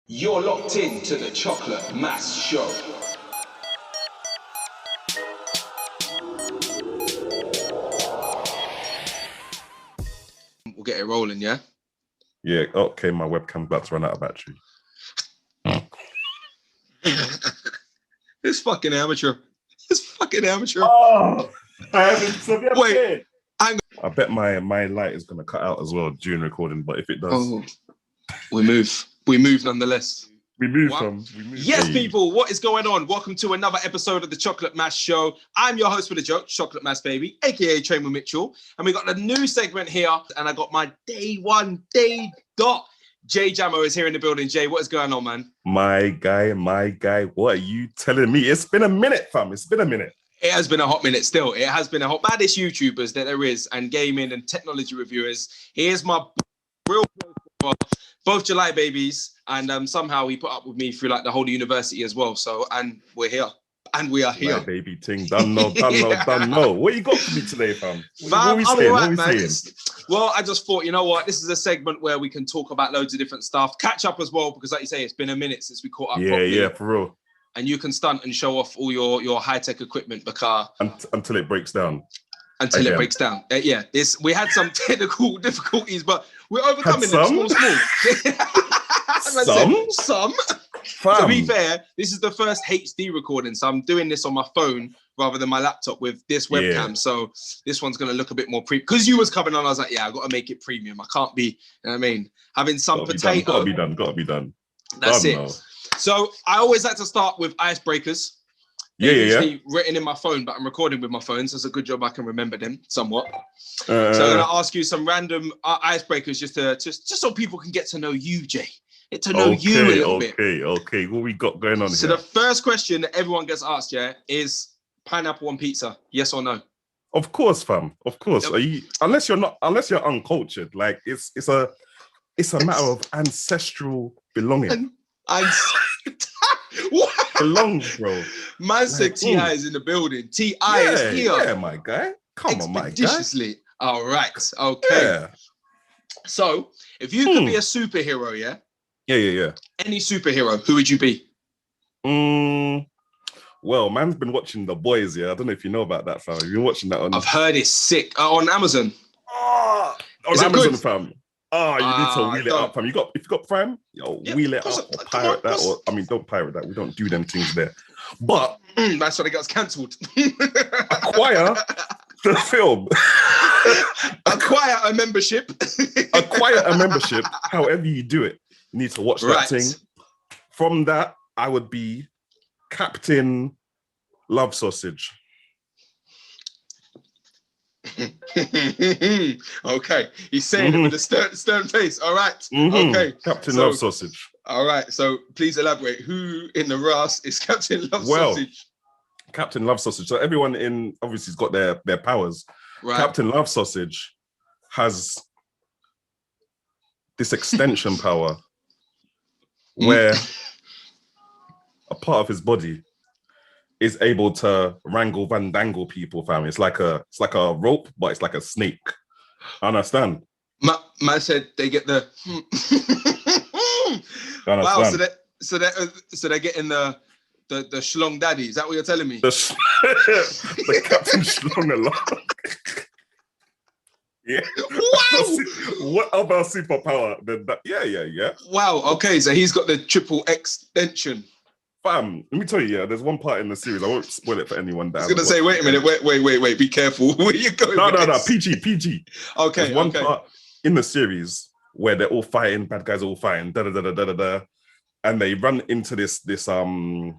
You're locked in to the Chocolate Mass Show. We'll get it rolling, yeah? Yeah, okay, my webcam's about to run out of battery. It's fucking amateur. It's fucking amateur. Oh, I haven't. Wait, I bet my light is going to cut out as well during recording, but if it does... we move nonetheless. We move. Yes, people, what is going on? Welcome to another episode of the Chocolate Mass Show. I'm your host for the joke, Chocolate Mass Baby, aka Train Mitchell. And we got the new segment here, and I got my day dot. J Jamo is here in the building. Jay, what is going on, man? My guy, what are you telling me? It's been a minute, fam. It's been a minute. It has been a hot minute still. It has been a hot baddest YouTubers that there is, and gaming and technology reviewers. Here's my real both July babies, and somehow he put up with me through like the whole university as well. So, and we're here. And we are here. July baby ting, done no. What you got for me today, fam? What are we saying? Right, what are we saying? Well, I just thought, you know what? This is a segment where we can talk about loads of different stuff, catch up as well, because like you say, it's been a minute since we caught up. Yeah, for real. And you can stunt and show off all your high-tech equipment because until it breaks down. Until it breaks down. We had some technical difficulties, but we're overcoming them small. Some. To be fair, this is the first HD recording, so I'm doing this on my phone rather than my laptop with this webcam. Yeah. So this one's going to look a bit more because you was coming on, I was like, yeah, I got to make it premium. I can't be, you know what I mean, having some potato. Gotta be done. That's it. Now. So I always like to start with icebreakers. Yeah. Written in my phone, but I'm recording with my phone, so it's a good job I can remember them somewhat. So I'm going to ask you some random icebreakers just so people can get to know you, Jay. Get to know you a little bit. Okay. What we got going on here? So the first question that everyone gets asked, is pineapple on pizza? Yes or no? Of course, fam. Of course. Yep. Are you, unless you're uncultured, like it's a matter of ancestral belonging. Belong, bro. Man said T.I. is in the building. T.I. is here. Yeah, my guy. Come on, my guy. All right. Okay. Yeah. So if you could be a superhero, yeah? Yeah. Any superhero, who would you be? Well, man's been watching The Boys, yeah. I don't know if you know about that, fam. You've been watching that on... I've heard it's sick. On Amazon. On Amazon, fam. You need to wheel it up, fam. If you got Prime, wheel it up or pirate that. Or don't pirate that. We don't do them things there. But that's when it gets cancelled. Acquire the film. Acquire a membership. However you do it, you need to watch that thing. From that, I would be Captain Love Sausage. Okay, he's saying it with a stern face. All right. Okay, Captain Love Sausage. All right, so please elaborate. Who in the Ras is Captain Love Sausage? Captain Love Sausage. So everyone in obviously has got their powers. Right. Captain Love Sausage has this extension power where a part of his body is able to wrangle van dangle people, fam. It's like a rope, but it's like a snake. I understand. Man said they get the wow. So they're getting the schlong daddy. Is that what you're telling me? The Captain Schlong along. Yeah. Wow. What other superpower than that? Yeah. Wow. Okay, so he's got the triple extension. Fam, let me tell you, there's one part in the series. I won't spoil it for anyone. I was gonna say, wait a minute, wait, be careful. Where you going? No, PG. Okay. There's one part in the series where they're all fighting, bad guys are all fighting, and they run into this room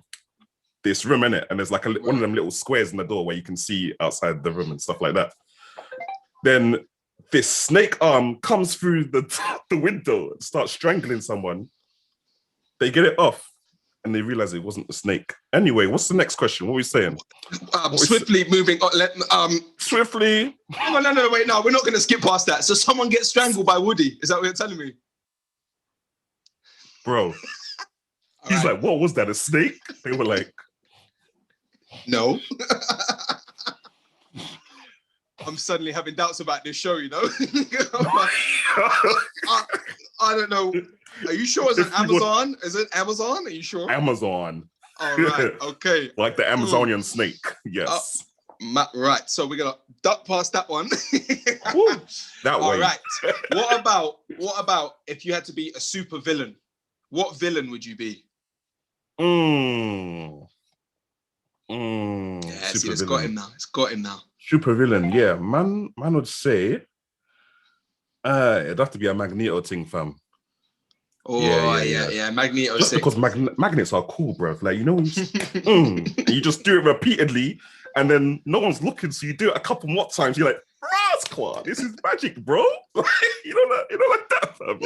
in it, and there's like one of them little squares in the door where you can see outside the room and stuff like that. Then this snake arm comes through the window and starts strangling someone. They get it off. And they realize it wasn't the snake. Anyway, what's the next question? What are we saying? Swiftly moving on. Swiftly. No, wait, no, we're not going to skip past that. So someone gets strangled by Woody. Is that what you're telling me? Bro. He's like, what was that, a snake? They were like... No. I'm suddenly having doubts about this show, you know? I don't know. Are you sure it's an Amazon? Is it Amazon? Are you sure? Amazon. All right. Okay. Like the Amazonian snake. Yes. Right. So we're gonna duck past that one. That way. All right. What about if you had to be a super villain? What villain would you be? Yeah, see, it's got him now. It's got him now. Super villain, yeah. Man would say it'd have to be a Magneto thing, fam. Oh, yeah. Magneto. Just because magnets are cool, bro. Like, you know, you just do it repeatedly, and then no one's looking, so you do it a couple more times. You're like, Rascal, this is magic, bro. you know like that, fam.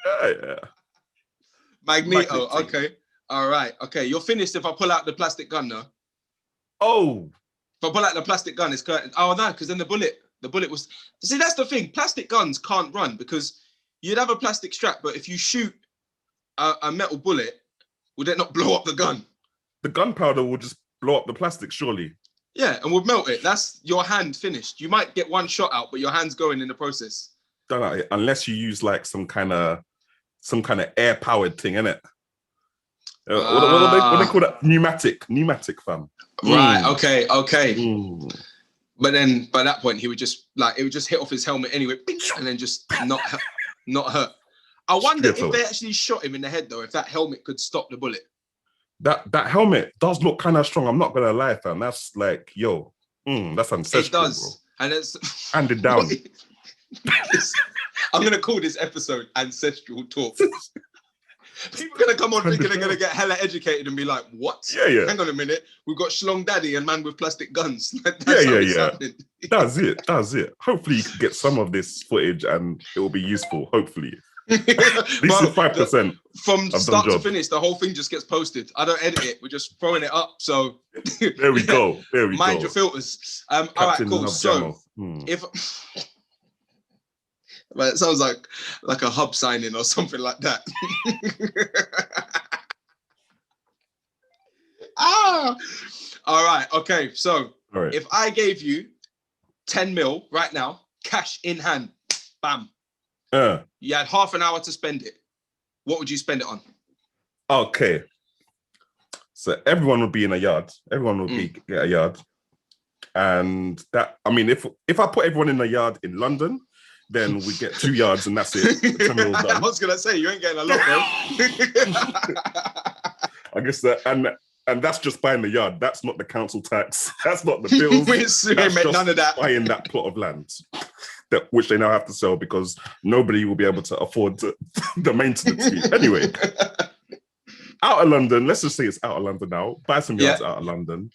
Yeah. Magneto. Okay. All right. Okay. You're finished if I pull out the plastic gun, no? Oh. If I pull out the plastic gun, it's curtain. Oh, no, because then the bullet was. See, that's the thing. Plastic guns can't run because you'd have a plastic strap, but if you shoot a metal bullet, would it not blow up the gun? The gunpowder will just blow up the plastic, surely. Yeah, and would melt it. That's your hand finished. You might get one shot out, but your hand's going in the process. Don't know, unless you use like some kind of air-powered thing, innit? What they call that? Pneumatic, fam. Right. Okay. But then by that point, he would just it would just hit off his helmet anyway, and then just not hurt. I wonder if they actually shot him in the head though, if that helmet could stop the bullet. That helmet does look kind of strong. I'm not gonna lie, fam. That's like, that's ancestral. It does, bro. And it's handed down. I'm gonna call this episode Ancestral Talk. People are gonna come on thinking they're gonna get hella educated and be like, "What? Yeah. Hang on a minute. We've got Shlong Daddy and man with plastic guns." Yeah. That's it. Hopefully, you can get some of this footage and it will be useful. Hopefully, this is 5% from start to finish. The whole thing just gets posted. I don't edit it. We're just throwing it up. So there we go. Mind your filters. All right, cool. So if but it sounds like a hub signing or something like that. All right. Okay. So if I gave you 10 mil right now, cash in hand, bam. You had half an hour to spend it. What would you spend it on? Okay. So everyone would be in a yard. Everyone would get a yard. And that, I mean, if I put everyone in a yard in London, then we get 2 yards and that's it. I was gonna say you ain't getting a lot, bro. I guess that, and that's just buying the yard. That's not the council tax. That's not the bills. We ain't made none of that. Buying that plot of land, which they now have to sell because nobody will be able to afford the maintenance fee. Anyway, out of London. Let's just say it's out of London now. Buy some yards out of London.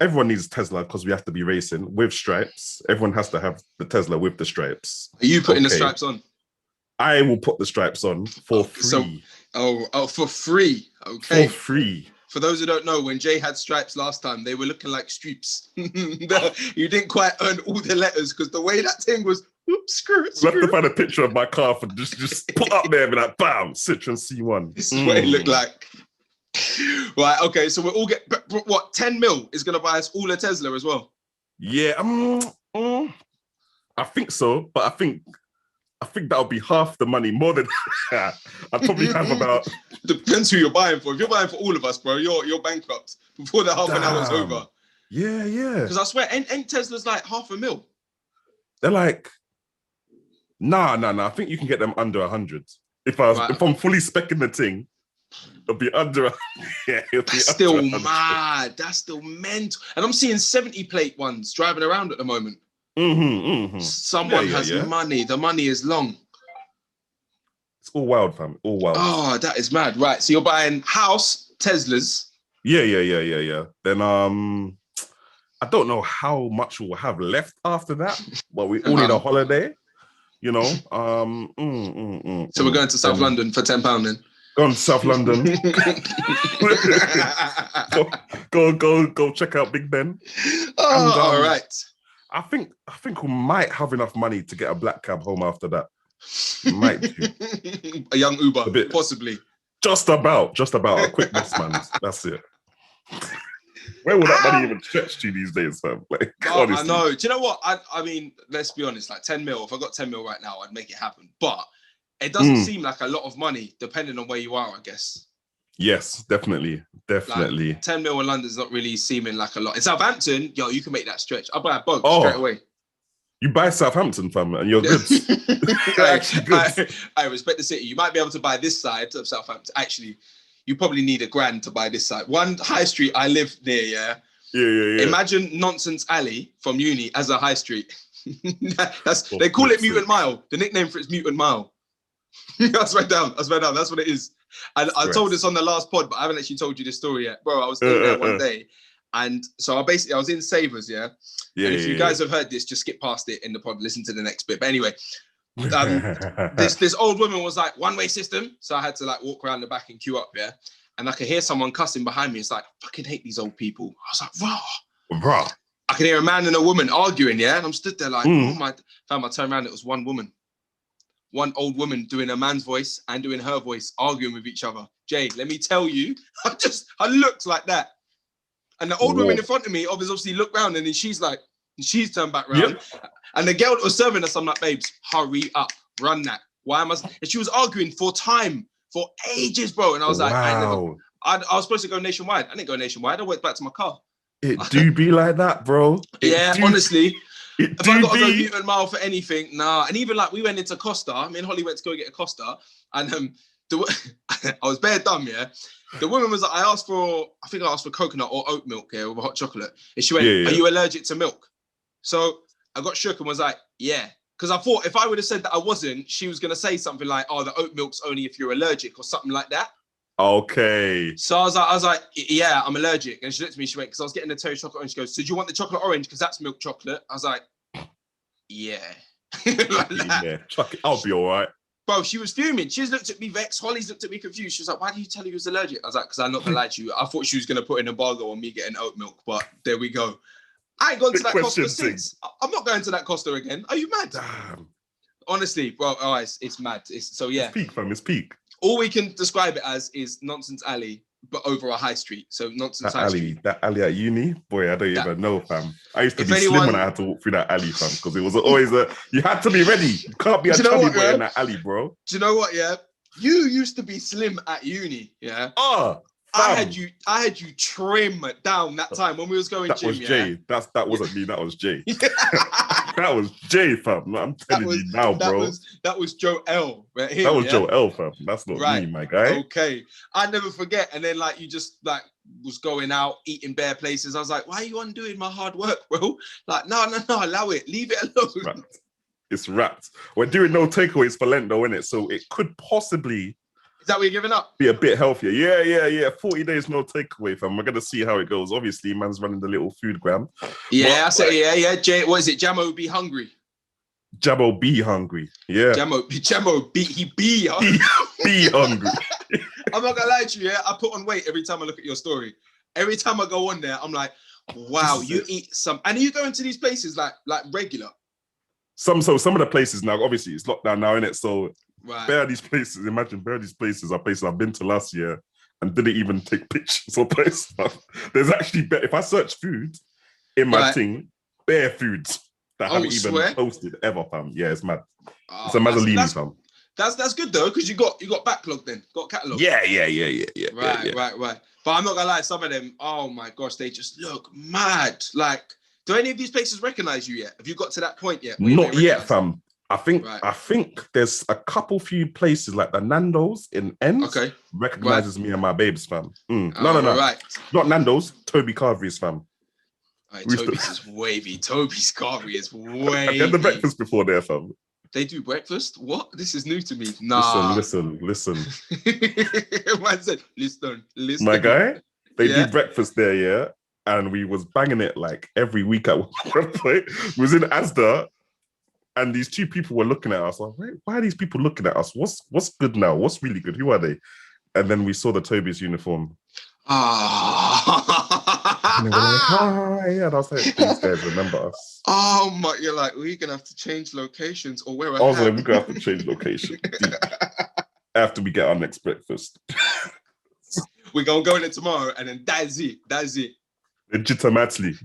Everyone needs Tesla because we have to be racing with stripes. Everyone has to have the Tesla with the stripes. Are you putting the stripes on? I will put the stripes on for free. For free. Okay. For free. For those who don't know, when Jay had stripes last time, they were looking like streeps. You didn't quite earn all the letters because the way that thing was, screw it. We'll have to find a picture of my car for just put up there and be like, bam, Citroen C1. This is what it looked like. Right, okay, so we'll all get, what, 10 mil is going to buy us all a Tesla as well? Yeah, I think so, but I think that'll be half the money, more than I'd probably have about. Depends who you're buying for. If you're buying for all of us, bro, you're bankrupt before the half an hour's over. Yeah. Because I swear, ain't Teslas like $500,000? They're like, nah. I think you can get them under 100. If I'm fully specking the thing, it'll be under. That's still mad. That's still mental. And I'm seeing 70 plate ones driving around at the moment. Someone has money. The money is long. It's all wild, fam. All wild. Oh, that is mad. Right. So you're buying house, Teslas. Yeah. Then I don't know how much we'll have left after that, but we all need a holiday. You know. So we're going to South London for £10 then. Go to South London. go check out Big Ben. Oh, and, all right. I think we might have enough money to get a black cab home after that. Might do. A young Uber, possibly. Just about a quick man. That's it. Where will that money even stretch to these days, fam? Like, I know. Do you know what? I mean, let's be honest. Like 10 mil. If I got 10 mil right now, I'd make it happen. But it doesn't seem like a lot of money, depending on where you are, I guess. Yes, definitely. Like 10 mil in London's not really seeming like a lot. In Southampton, yo, you can make that stretch. I'll buy a boat straight away. You buy Southampton, fam, and you're good. You're actually good. I respect the city. You might be able to buy this side of Southampton. Actually, you probably need £1,000 to buy this side. One high street I live near, yeah. Imagine Nonsense Alley from uni as a high street. They call it Mutant Mile. The nickname for it's Mutant Mile. I swear down. That's what it is. And I told this on the last pod, but I haven't actually told you this story yet. Bro, I was in there one day. And so I was in Savers, yeah? And if you guys have heard this, just skip past it in the pod, listen to the next bit. But anyway, this old woman was like, one-way system. So I had to like walk around the back and queue up, yeah? And I could hear someone cussing behind me. It's like, I fucking hate these old people. I was like, raw. I can hear a man and a woman arguing, yeah? And I'm stood there like, oh my, fam, I turned around, it was one woman. One old woman doing a man's voice and doing her voice, arguing with each other. Jay, let me tell you, I looked like that. And the old woman in front of me obviously looked round and then she's turned back round. Yep. And the girl that was serving us, I'm like, babes, hurry up, run that. Why am I? And she was arguing for ages, bro. And I was like, I was supposed to go nationwide. I didn't go nationwide. I went back to my car. It do be like that, bro. Honestly. If I got to go Mutant Mile for anything, nah. And even like we went into Costa. Me and Holly went to go get a Costa, and I was bare dumb, yeah. The woman was like, I asked for coconut or oat milk here with a hot chocolate, and she went, "Are you allergic to milk?" So I got shook and was like, "Yeah," because I thought if I would have said that I wasn't, she was gonna say something like, "Oh, the oat milk's only if you're allergic" or something like that. Okay. So I was like, yeah, I'm allergic. And she looked at me, she went, because I was getting the Terry chocolate orange. She goes, so do you want the chocolate orange? Because that's milk chocolate. I was like, yeah. Yeah, chuck it. I'll be all right. Bro, she was fuming. She's looked at me vexed. Holly's looked at me confused. She was like, why did you tell her you was allergic? I was like, because I'm not going to lie to you. I thought she was going to put an embargo on me getting oat milk, but there we go. I ain't gone to that Costa since. I'm not going to that Costa again. Are you mad? Damn. Honestly, bro, it's mad. It's peak, fam. It's peak. All we can describe it as is Nonsense Alley, but over a high street. So Nonsense High Street. That alley at uni, boy, I don't even know, fam. I used to be slim when I had to walk through that alley, fam, because it was always you had to be ready. You can't be a chubby boy in that alley, bro. Do you know what, yeah? You used to be slim at uni, yeah? I had you trim down that time when we was going gym. That was Jay. That wasn't me. That was Jay. That was Jay, fam. I'm telling you now, bro. That was Joel. Right here, that was Joel, fam. That's not me, my guy. Okay. I never forget. And then like you just like was going out, eating bare places. I was like, why are you undoing my hard work, bro? Like, no, allow it. Leave it alone. It's wrapped. We're doing no takeaways for Lent though, innit? So it could possibly... Is that what you're giving up? Be a bit healthier. Yeah. 40 days, no takeaway, fam. We're going to see how it goes. Obviously, man's running the little food gram. Yeah, I say, yeah. What is it? Jamo be hungry. Jamo be hungry. Yeah. Jamo be hungry. Be hungry. I'm not going to lie to you, yeah? I put on weight every time I look at your story. Every time I go on there, I'm like, wow, you eat some. And are you going to these places like regular? Some of the places now, obviously, it's lockdown now, innit? So... Right. Bare these places are places I've been to last year and didn't even take pictures or post stuff. There's actually if I search food in my thing, bare foods that I haven't even posted ever, fam. Yeah, it's mad. It's a Mazzolini, fam. That's good though, because you got backlog then, got catalog. Yeah. Right. But I'm not gonna lie, some of them, oh my gosh, they just look mad. Like, do any of these places recognize you yet? Have you got to that point yet? Not yet, fam. I think there's a few places like the Nando's in Ends recognizes me and my babes, fam. No. Right. Not Nando's, Toby Carvery's, fam. Right, Toby's is wavy. Toby's Carvery is wavy. I get the breakfast before there, fam. They do breakfast? What? This is new to me. Nah. Listen. Man said, listen. My guy, they do breakfast there, yeah? And we was banging it like every week at one point. We was in Asda. And these two people were looking at us. Like, why are these people looking at us? What's good now? What's really good? Who are they? And then we saw the Toby's uniform. And they were like, hi. And I was like, these guys remember us. Oh my, you're like, we're going to have to change locations or where I was like, we're going to have to change location. After we get our next breakfast. We're going to go in there tomorrow and then that's it. Legitimately.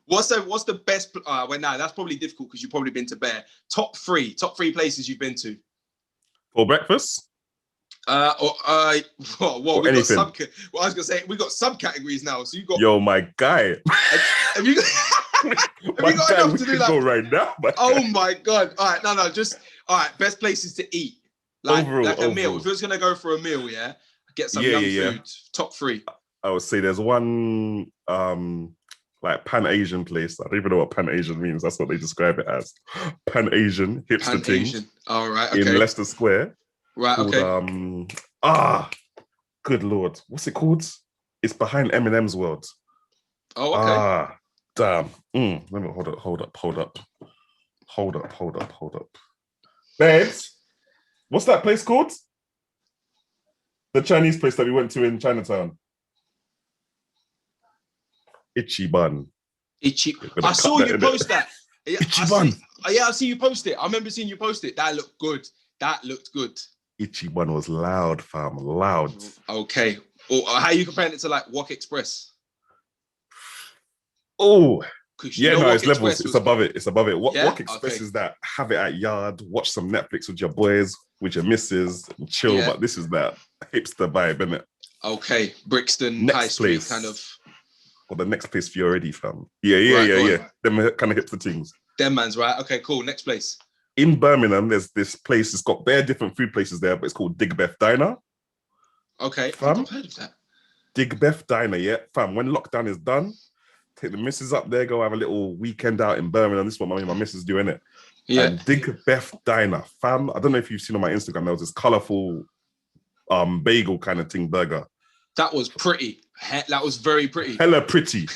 What's the best? Well, now that's probably difficult because you've probably been to Bear. Top three places you've been to for breakfast. Well, or we anything. got well, I was gonna say we got subcategories now. So you got. Yo, my guy. Have you got? Have you got enough to do that? Go right now. Oh my god! All right, no, just all right. Best places to eat, like a meal. If you was gonna go for a meal, yeah, get some young food. Top three. I would say there's one like Pan-Asian place. I don't even know what Pan-Asian means. That's what they describe it as. Pan-Asian hipster thing. All right, okay. In Leicester Square. Right, called, okay. Good Lord. What's it called? It's behind Eminem's World. Oh, okay. Damn. Let me hold up. Babes, what's that place called? The Chinese place that we went to in Chinatown. Ichiban. I saw you post that. Ichiban. I see you post it. I remember seeing you post it. That looked good. Ichiban was loud, fam. Loud. Okay. Or how you comparing it to like Wok Express? Oh, yeah, no, Wok it's levels. Express It's above it. It's above it. Wok Express okay. is that have it at yard, watch some Netflix with your boys, with your missus, and chill. Yeah. But this is that hipster vibe, isn't it? Okay. Brixton next High Street place. kind of. Or the next place for you already, fam. Yeah. Them kind of hipster things. Them man's right. Okay, cool. Next place. In Birmingham, there's this place. It's got bare different food places there, but it's called Digbeth Diner. Okay, fam. I've heard of that. Digbeth Diner, yeah, fam. When lockdown is done, take the missus up there, go have a little weekend out in Birmingham. This is what my missus doing it. Yeah. And Digbeth Diner, fam. I don't know if you've seen on my Instagram. There was this colorful, bagel kind of thing burger. That was pretty. That was very pretty. Hella pretty.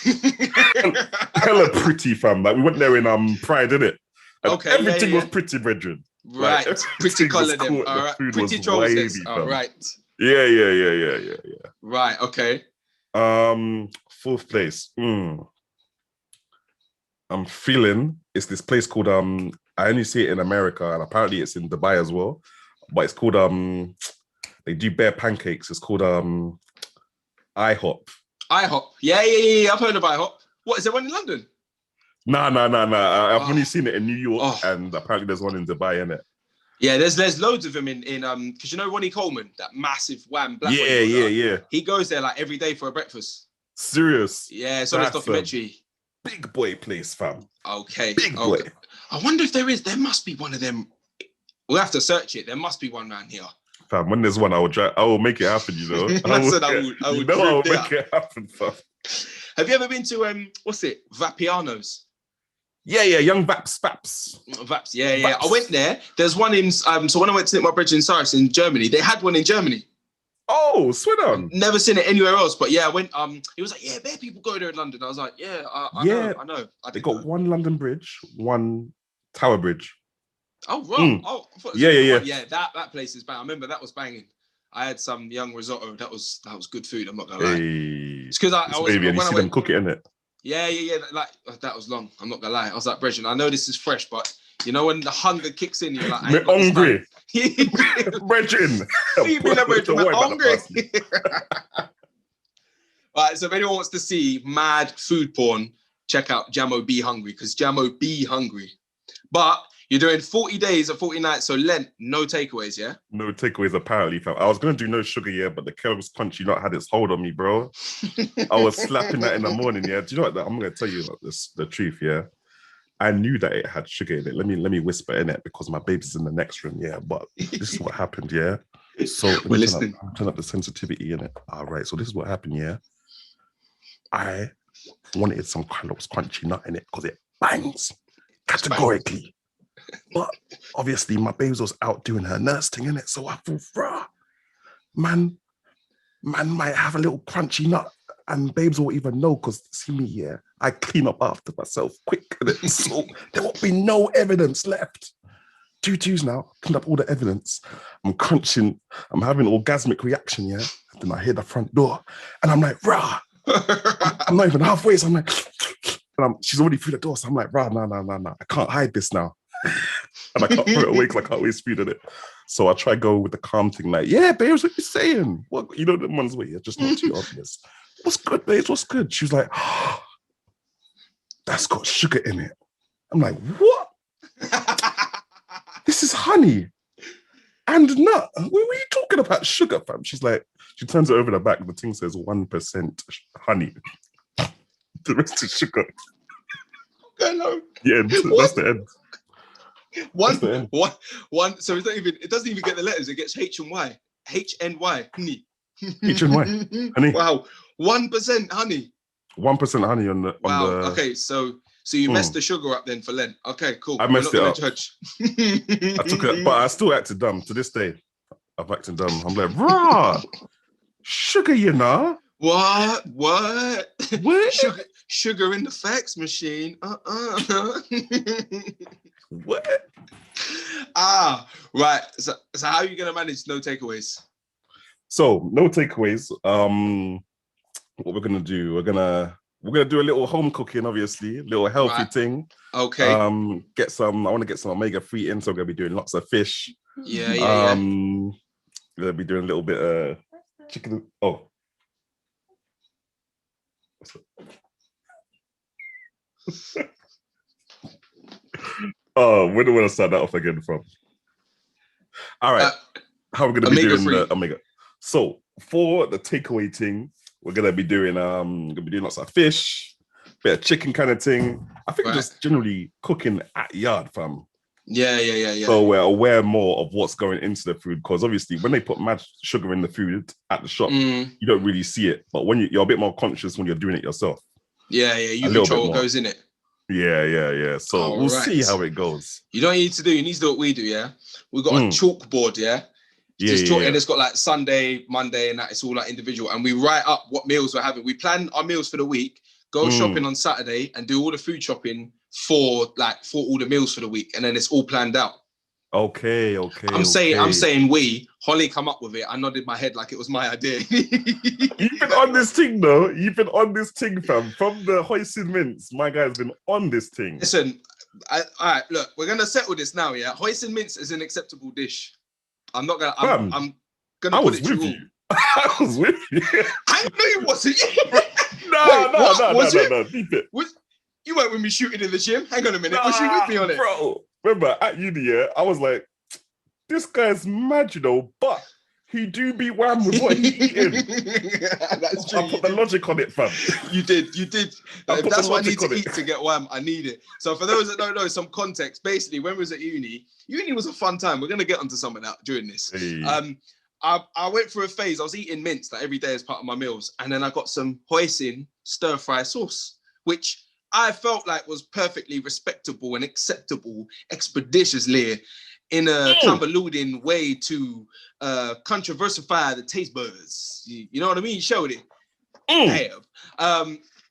Hella pretty, fam. Like we went there in Pride, didn't it? And okay. Everything was pretty, brethren. Right. Like, pretty color them. Cool. All right. The Pretty trousers. All right. Yeah. Right. Okay. Fourth place. I'm feeling it's this place called I only see it in America and apparently it's in Dubai as well. But it's called they do bare pancakes. It's called IHOP. IHOP. Yeah. I've heard of IHOP. What is there one in London? Nah. I've only seen it in New York and apparently there's one in Dubai, innit? Yeah, there's loads of them in because you know Ronnie Coleman, that massive wham black. Yeah. He goes there like every day for a breakfast. Serious? Yeah, it's on his documentary. Big boy place, fam. Okay. Big boy. I wonder if there must be one of them. We'll have to search it. There must be one around here. Fam, when there's one, I will make it happen, you know. I would make it happen, fam. Have you ever been to what's it? Vapiano's? Yeah, young Vaps. Vaps, yeah. I went there. There's one in so when I went to my brother in Cyrus in Germany, they had one in Germany. Oh, swear down. Never seen it anywhere else, but yeah, I went. He was like, yeah, bare people go there in London. I was like, yeah, I know. They got one London Bridge, one Tower Bridge. Oh, right. Oh, yeah. Yeah, that place is bang. I remember that was banging. I had some young risotto. That was good food. I'm not gonna lie. It's because I was baby, and you see them cook it, innit? Yeah. Like that was long. I'm not gonna lie. I was like, Brethren, I know this is fresh, but you know when the hunger kicks in, you're like, I'm hungry. Brethren, feed me, Brethren. I'm hungry. Right. So if anyone wants to see mad food porn, check out Jamo Be Hungry because Jamo Be Hungry. But you're doing 40 days or 40 nights, so Lent, no takeaways, yeah? No takeaways, apparently, fam. I was going to do no sugar, yeah, but the Kellogg's Crunchy Nut had its hold on me, bro. I was slapping that in the morning, yeah? Do you know what? I'm going to tell you the truth, yeah? I knew that it had sugar in it. Let me whisper in it because my baby's in the next room, yeah? But this is what happened, yeah? So we're listening. Turn up the sensitivity in it. All right, so this is what happened, yeah? I wanted some Kellogg's Crunchy Nut in it because it bangs categorically. But obviously my babes was out doing her nurse thing, innit? So I thought, rah, man might have a little crunchy nut and babes won't even know because see me, yeah, I clean up after myself quick. So there won't be no evidence left. 2 twos now, cleaned up all the evidence. I'm crunching, I'm having orgasmic reaction, yeah? Then I hear the front door and I'm like, rah. I'm not even halfway, so I'm like, and she's already through the door. So I'm like, rah, nah. I can't hide this now. And I can't put it away because I can't waste food in it. So I try go with the calm thing, like, yeah, babes, what you saying? What, you know, the ones where you're just not too obvious. What's good, babes? What's good? She was like, that's got sugar in it. I'm like, what? This is honey and nut. What are you talking about sugar, fam? She's like, she turns it over the back. The thing says 1% honey. The rest is sugar. Hello. Yeah, that's the end. One. So it doesn't even get the letters. It gets H and Y. HNY. Honey. HNY. Honey. Wow. 1% honey. 1% honey on the. Wow. On the... Okay, so you messed the sugar up then for Lent. Okay, cool. I messed it up. Judge. I took it, but I still acted dumb. To this day, I've acted dumb. I'm like, rah, sugar, you know. What? Sugar in the fax machine. What? Right. So how are you gonna manage no takeaways? So no takeaways. What we're gonna do? We're gonna do a little home cooking, obviously, a little healthy thing. Okay. I want to get some omega-3 in, so we're gonna be doing lots of fish. Yeah. We're gonna be doing a little bit of chicken. Oh. Where do we want to start that off again from? All right. How we're gonna be doing the omega. So for the takeaway thing, we're gonna be doing lots of fish, bit of chicken kind of thing. I think just generally cooking at yard, fam. Yeah. So we're aware more of what's going into the food, because obviously when they put mad sugar in the food at the shop, you don't really see it. But when you're a bit more conscious when you're doing it yourself. Yeah, you control what goes in it. Yeah. So we'll see how it goes. You know what you need to do? You need to do what we do, yeah? We've got a chalkboard, yeah? And it's got like Sunday, Monday, and that. It's all like individual. And we write up what meals we're having. We plan our meals for the week, go shopping on Saturday, and do all the food shopping for all the meals for the week. And then it's all planned out. Okay. I'm saying we. Holly come up with it. I nodded my head like it was my idea. You've been on this thing, though. You've been on this thing, fam. From the hoisin mince, my guy's been on this thing. Listen, all right, look, we're gonna settle this now, yeah? Hoisin mince is an acceptable dish. I'm not gonna. I'm gonna put it to you. I was with you. I know you wasn't. No. Keep it. You weren't with me shooting in the gym. Hang on a minute. Was you with me on it, bro? Remember at uni, I was like, this guy's mad, you know, but he do be wham with what he's eating. That's true. I put the logic on it, fam. You did. If that's what I need to eat to get wham, I need it. So for those that don't know, some context, basically, when we was at uni was a fun time. We're going to get onto some of that during this. Hey. I went through a phase. I was eating mince like every day as part of my meals. And then I got some hoisin stir-fry sauce, which I felt like was perfectly respectable and acceptable expeditiously in a convoluted way to controversify the taste buds. You know what I mean? Showed it.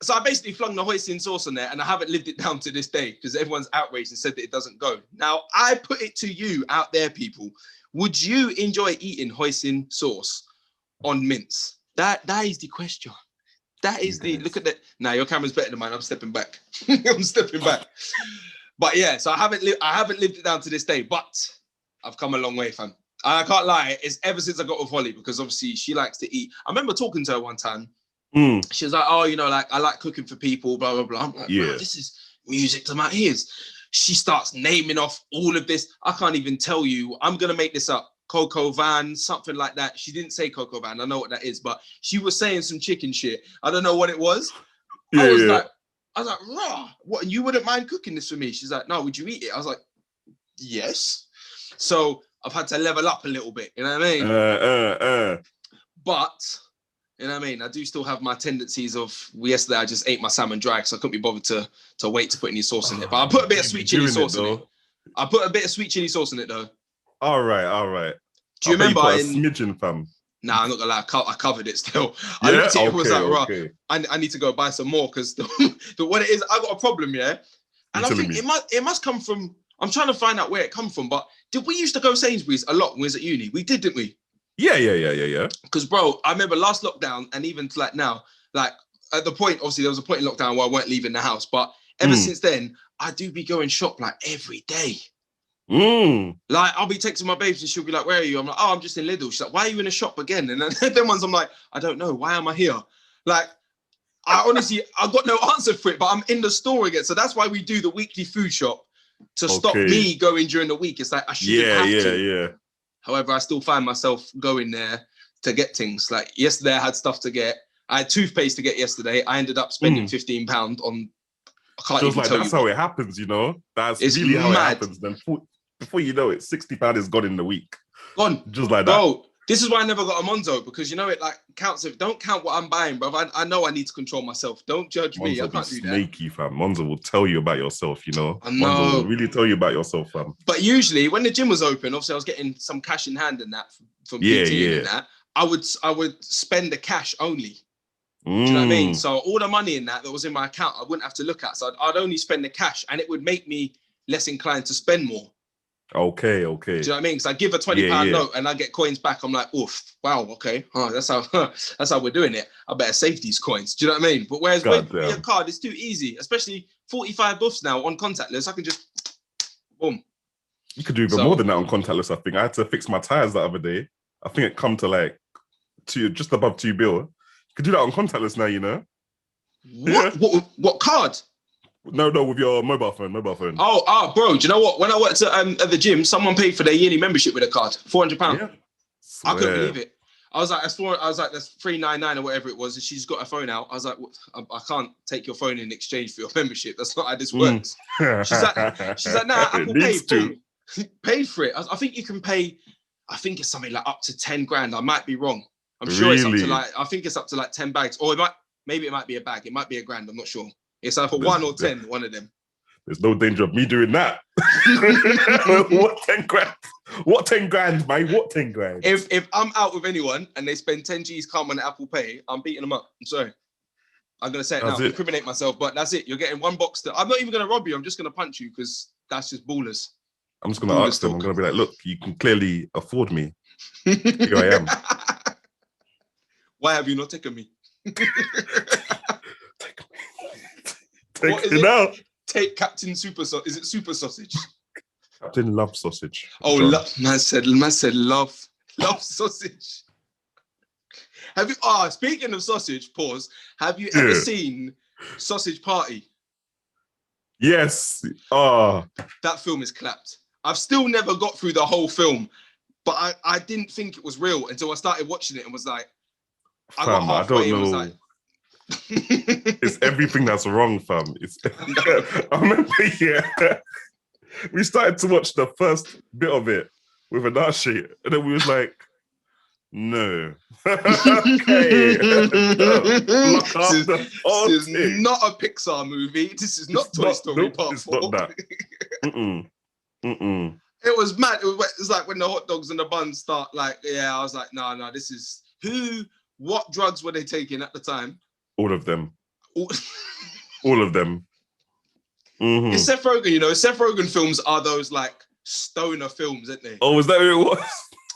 So I basically flung the hoisin sauce on there, and I haven't lived it down to this day because everyone's outraged and said that it doesn't go. Now, I put it to you out there, people. Would you enjoy eating hoisin sauce on mince? That is the question. That is look at that. Now your camera's better than mine. I'm stepping back. But yeah, so I haven't lived it down to this day, but I've come a long way, fam. And I can't lie, it's ever since I got with Holly, because obviously she likes to eat. I remember talking to her one time. She was like, oh, you know, like I like cooking for people, blah, blah, blah. I'm like, bro, this is music to my ears. She starts naming off all of this. I can't even tell you. I'm going to make this up. Coco Van, something like that. She didn't say Coco Van. I know what that is, but she was saying some chicken shit. I don't know what it was. I was like, raw. What? And you wouldn't mind cooking this for me? She's like, no, would you eat it? I was like, yes. So I've had to level up a little bit. You know what I mean? But you know what I mean? I do still have my tendencies of yesterday I just ate my salmon dry because I couldn't be bothered to wait to put any sauce in it. But I put a bit of sweet chili sauce in it. I put a bit of sweet chili sauce in it though. All right. Do you remember a smidgen, fam? Nah, I'm not gonna lie. I covered it still. I looked at it, was like, right, I need to go buy some more because what it is, I got a problem, yeah. And I think it must come from. I'm trying to find out where it come from. But did we used to go Sainsbury's a lot when we was at uni? We did, didn't we? Yeah. Because bro, I remember last lockdown and even to like now, like at the point, obviously there was a point in lockdown where I weren't leaving the house, but ever since then, I do be going shop like every day. Like I'll be texting my babes and she'll be like, where are you? I'm like, oh, I'm just in Lidl. She's like, why are you in a shop again? And then ones I'm like, I don't know. Why am I here? Like, I honestly, I've got no answer for it, but I'm in the store again. So that's why we do the weekly food shop to stop me going during the week. It's like I shouldn't have to. Yeah. However, I still find myself going there to get things. Like yesterday, I had stuff to get. I had toothpaste to get yesterday. I ended up spending £15 on. I can't even tell you. That's how it happens, you know. That's really how it happens. Then before you know it, £60 is gone in the week. Gone, just like that. Bro, this is why I never got a Monzo, because you know it like counts. If don't count what I'm buying, bro. I know I need to control myself. Don't judge me. I can't do that. Snaky, fam. Monzo will tell you about yourself. You know. I know. Monzo will really tell you about yourself, fam. But usually, when the gym was open, obviously I was getting some cash in hand and that from PT and that. I would spend the cash only. Do you know what I mean? So all the money in that was in my account, I wouldn't have to look at. So I'd only spend the cash, and it would make me less inclined to spend more. Okay. Do you know what I mean? Because I give a £20 note and I get coins back. I'm like, oof, wow, okay. Oh, that's how we're doing it. I better save these coins. Do you know what I mean? But whereas with your card, it's too easy, especially 45 buffs now on contactless. I can just boom. You could do even more than that on contactless. I think I had to fix my tires the other day. I think it come to like just above £2. You could do that on contactless now, you know. What card? No, with your mobile phone. Oh, bro, do you know what? When I worked at the gym, someone paid for their yearly membership with a card, £400. Yeah. I couldn't believe it. I was like, that's $399 or whatever it was, and she's got her phone out. I was like, I can't take your phone in exchange for your membership. That's not how this works. She's like, nah, Apple Pay, paid for it. I think you can pay. I think it's something like up to 10 grand. I might be wrong. I'm sure it's up to like. I think it's up to like 10 bags, or it might be a bag. It might be a grand. I'm not sure. It's either 1 or 10, one of them. There's no danger of me doing that. What 10 grand? What 10 grand, mate? What 10 grand? If I'm out with anyone and they spend 10 G's come on Apple Pay, I'm beating them up. I'm sorry. I'm going to say it now, incriminate myself, but that's it. You're getting one box. I'm not even going to rob you. I'm just going to punch you because that's just ballers. I'm just going to ask them. I'm going to be like, look, you can clearly afford me. Here I am. Why have you not taken me? Take it out. Take Captain Super Sausage. Is it Super Sausage? Captain Love Sausage. Oh, man said love sausage. Have you? Speaking of sausage, pause. Have you ever seen Sausage Party? Yes. That film is clapped. I've still never got through the whole film, but I didn't think it was real until I started watching it and was like, I got halfway and was like, it's everything that's wrong, fam. I remember, we started to watch the first bit of it with Anashi, and then we was like, no. Okay. This is not a Pixar movie. This is not Toy Story Part 4. It's not that. It was mad. It was like when the hot dogs and the buns start, like, I was like, no, this is what drugs were they taking at the time? All of them. All of them. Mm-hmm. It's Seth Rogen, you know. Seth Rogen films are those like stoner films, aren't they? Oh, is that who it was?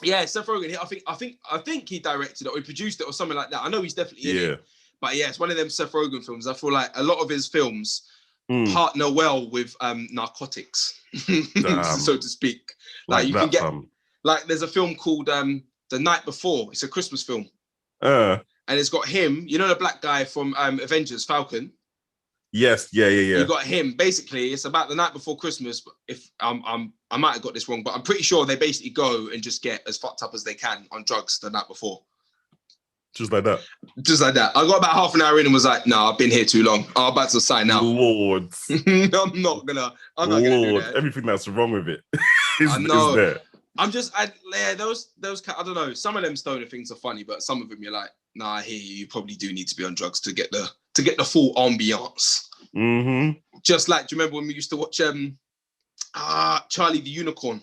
Yeah, Seth Rogen. I think he directed it or he produced it or something like that. I know he's definitely in it. But it's one of them Seth Rogen films. I feel like a lot of his films partner well with narcotics, so to speak. Like you can get like there's a film called The Night Before. It's a Christmas film. And it's got him, you know, the black guy from Avengers, Falcon. Yes, yeah. You got him. Basically, it's about the night before Christmas. If I might have got this wrong, but I'm pretty sure they basically go and just get as fucked up as they can on drugs the night before. Just like that. Just like that. I got about half an hour in and was like, "No, I've been here too long. I'm about to sign out." Lord, I'm not gonna do that. Everything that's wrong with it is there. I'm just, those, I don't know. Some of them stoner things are funny, but some of them you're like, nah, I hear you. You probably do need to be on drugs to get the full ambiance. Mm-hmm. Just like, do you remember when we used to watch Charlie the Unicorn?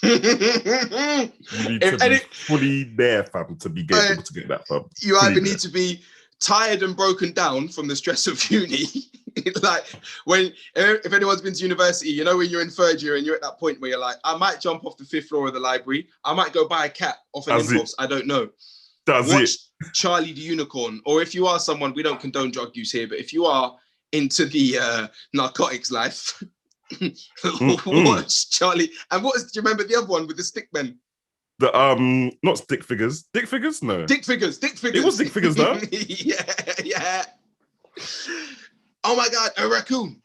You need to be fully there, fam, to be able to get that, fam. You either need to be tired and broken down from the stress of uni. Like if anyone's been to university, you know when you're in third year and you're at that point where you're like, I might jump off the 5th floor of the library. I might go buy a cat off an impulse. I don't know. Watch Charlie the Unicorn. Or if you are someone, we don't condone drug use here, but if you are into the narcotics life, watch Charlie. And do you remember the other one with the stickmen? not stick figures. Dick figures? No. Dick figures. It was dick figures, though. yeah. Oh my God, a raccoon.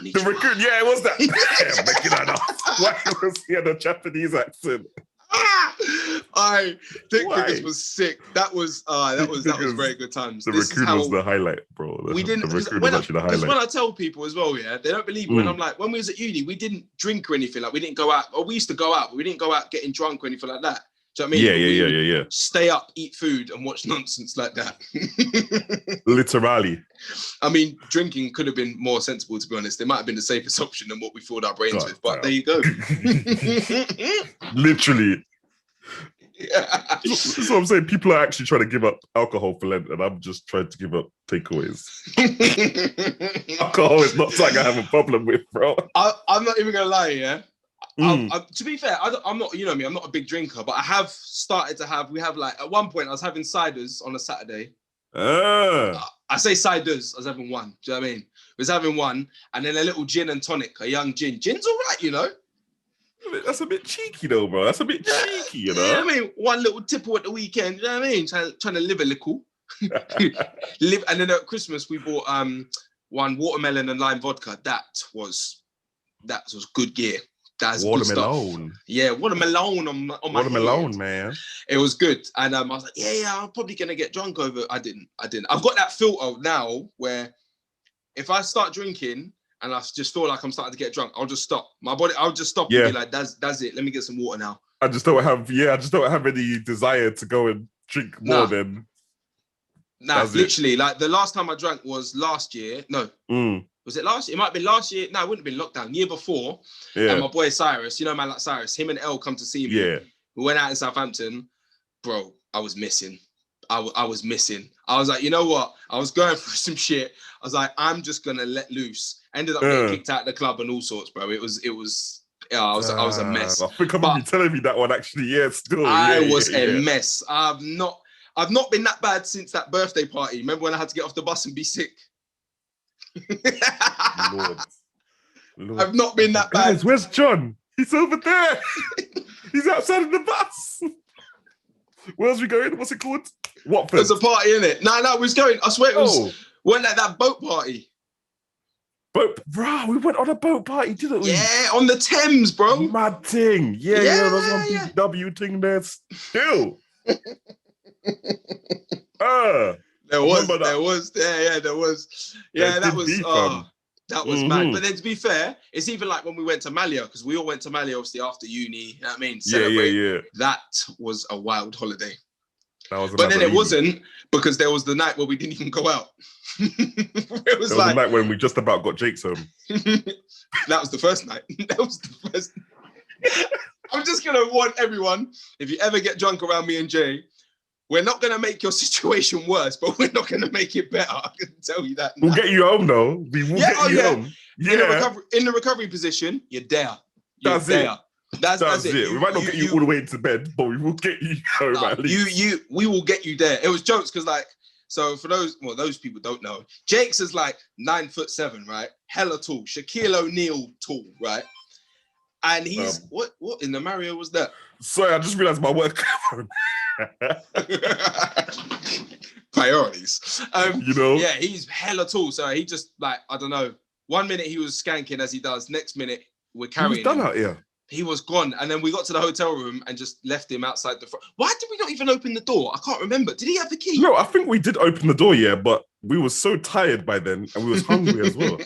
The raccoon, yeah, it was that. Yeah, making that up. Why was he had a Japanese accent? Dick figures was sick. That was very good times. The raccoon was the highlight, bro. The raccoon was actually the highlight. Because when I tell people as well, yeah, they don't believe me when I'm like, when we was at uni, we didn't drink or anything. Like we didn't go out, or we used to go out, but we didn't go out getting drunk or anything like that. Do you know what I mean? Yeah. Stay up, eat food, and watch nonsense like that. Literally. I mean, drinking could have been more sensible, to be honest. It might have been the safest option than what we filled our brains with, but there you go. Literally. Yeah. That's what I'm saying. People are actually trying to give up alcohol for Lent, and I'm just trying to give up takeaways. Alcohol is not something I have a problem with, bro. I'm not even going to lie, yeah? To be fair, I'm not, you know me, I'm not a big drinker, but I have started to have, like, at one point I was having ciders on a Saturday. I say ciders, I was having one, do you know what I mean? I was having one, and then a little gin and tonic, a young gin. Gin's all right, you know? That's a bit cheeky though, bro. That's a bit cheeky, you know? Yeah, I mean, one little tipple at the weekend, you know what I mean? Trying to live a little. And then at Christmas, we bought one watermelon and lime vodka. That was good gear. That's watermelon. Good stuff. Yeah, watermelon on my watermelon, head. Man. It was good. And I was like, yeah, I'm probably going to get drunk over. I didn't. I've got that filter now where if I start drinking and I just feel like I'm starting to get drunk, I'll just stop. I'll just stop and be like, that's it. Let me get some water now. I just don't have any desire to go and drink more than. Nah, literally, like the last time I drank was last year. No. Was it last year? It might have been last year. No, it wouldn't have been lockdown. Year before. Yeah. And my boy Cyrus, you know, man like Cyrus, him and Elle come to see me. Yeah. We went out in Southampton. Bro, I was missing. I was missing. I was like, you know what? I was going through some shit. I was like, I'm just going to let loose. Ended up getting kicked out of the club and all sorts, bro. I was a mess. I think I remember you telling me that one actually. Yeah, still. I was a mess. I've not been that bad since that birthday party. Remember when I had to get off the bus and be sick? Lord. I've not been that bad. Guys, where's John? He's over there. He's outside of the bus. Where else we going? What's it called? Watford. There's a party in it. No, we was going. I swear it was. Went at that boat party. Bro, we went on a boat party, didn't we? Yeah, on the Thames, bro. Mad thing. Yeah, there's one BW thing there still. There was. Yeah, that was that was mad. But then to be fair, it's even like when we went to Malia, because we all went to Malia obviously after uni, you know what I mean? Yeah. That was a wild holiday. But then it wasn't, because there was the night where we didn't even go out. It was like the night when we just about got Jake's home. That was the first night. I'm just gonna warn everyone, if you ever get drunk around me and Jay, we're not going to make your situation worse, but we're not going to make it better. I can tell you that now. We'll get you home, though. We will get you home. Yeah. In the recovery position, you're there. That's it. That's it. We might not get you all the way into bed, but we will get you home at least. We will get you there. It was jokes because, like, so for those people don't know, Jake's is like 9'7", right? Hella tall. Shaquille O'Neal tall, right? And he's what in the Mario was that? Sorry, I just realized my work. Priorities. You know? Yeah, he's hella tall. So he just, like, I don't know. 1 minute he was skanking as he does. Next minute we're carrying him. He was done out here. He was gone. And then we got to the hotel room and just left him outside the front. Why did we not even open the door? I can't remember. Did he have the key? No, I think we did open the door, yeah, but we were so tired by then and we was hungry as well.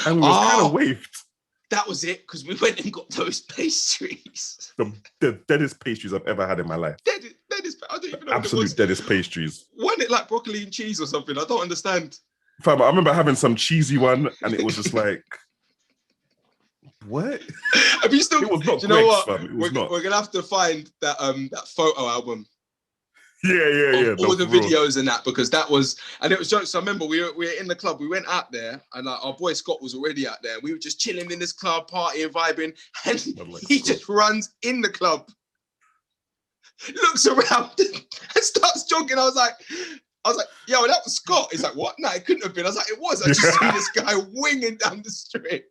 And we was kind of waved. That was it, because we went and got those pastries. The deadest pastries I've ever had in my life. Deadest, I don't even know. Absolute deadest pastries. Wasn't it like broccoli and cheese or something? I don't understand. Fam, I remember having some cheesy one, and it was just like, what? Have you still? It was not. Do you know what? Fam. We're gonna have to find that that photo album. Yeah. All the videos and that, because that was, and it was jokes. So I remember we were in the club. We went out there, and our boy Scott was already out there. We were just chilling in this club, partying, vibing, and he just runs in the club, looks around, and starts jogging. I was like, yo, that was Scott. He's like, what? No, it couldn't have been. I was like, it was. I just see this guy winging down the street.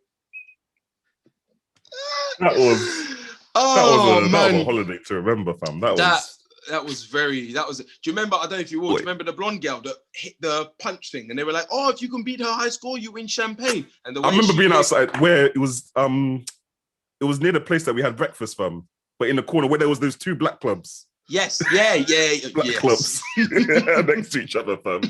That was Oh that was a man, holiday to remember, fam. That was. Do you remember? I don't know if you will. Do you remember the blonde girl that hit the punch thing, and they were like, "Oh, if you can beat her high score, you win champagne." And I remember being outside where it was near the place that we had breakfast from, but in the corner where there was those two black clubs. Yes, black clubs next to each other, fam.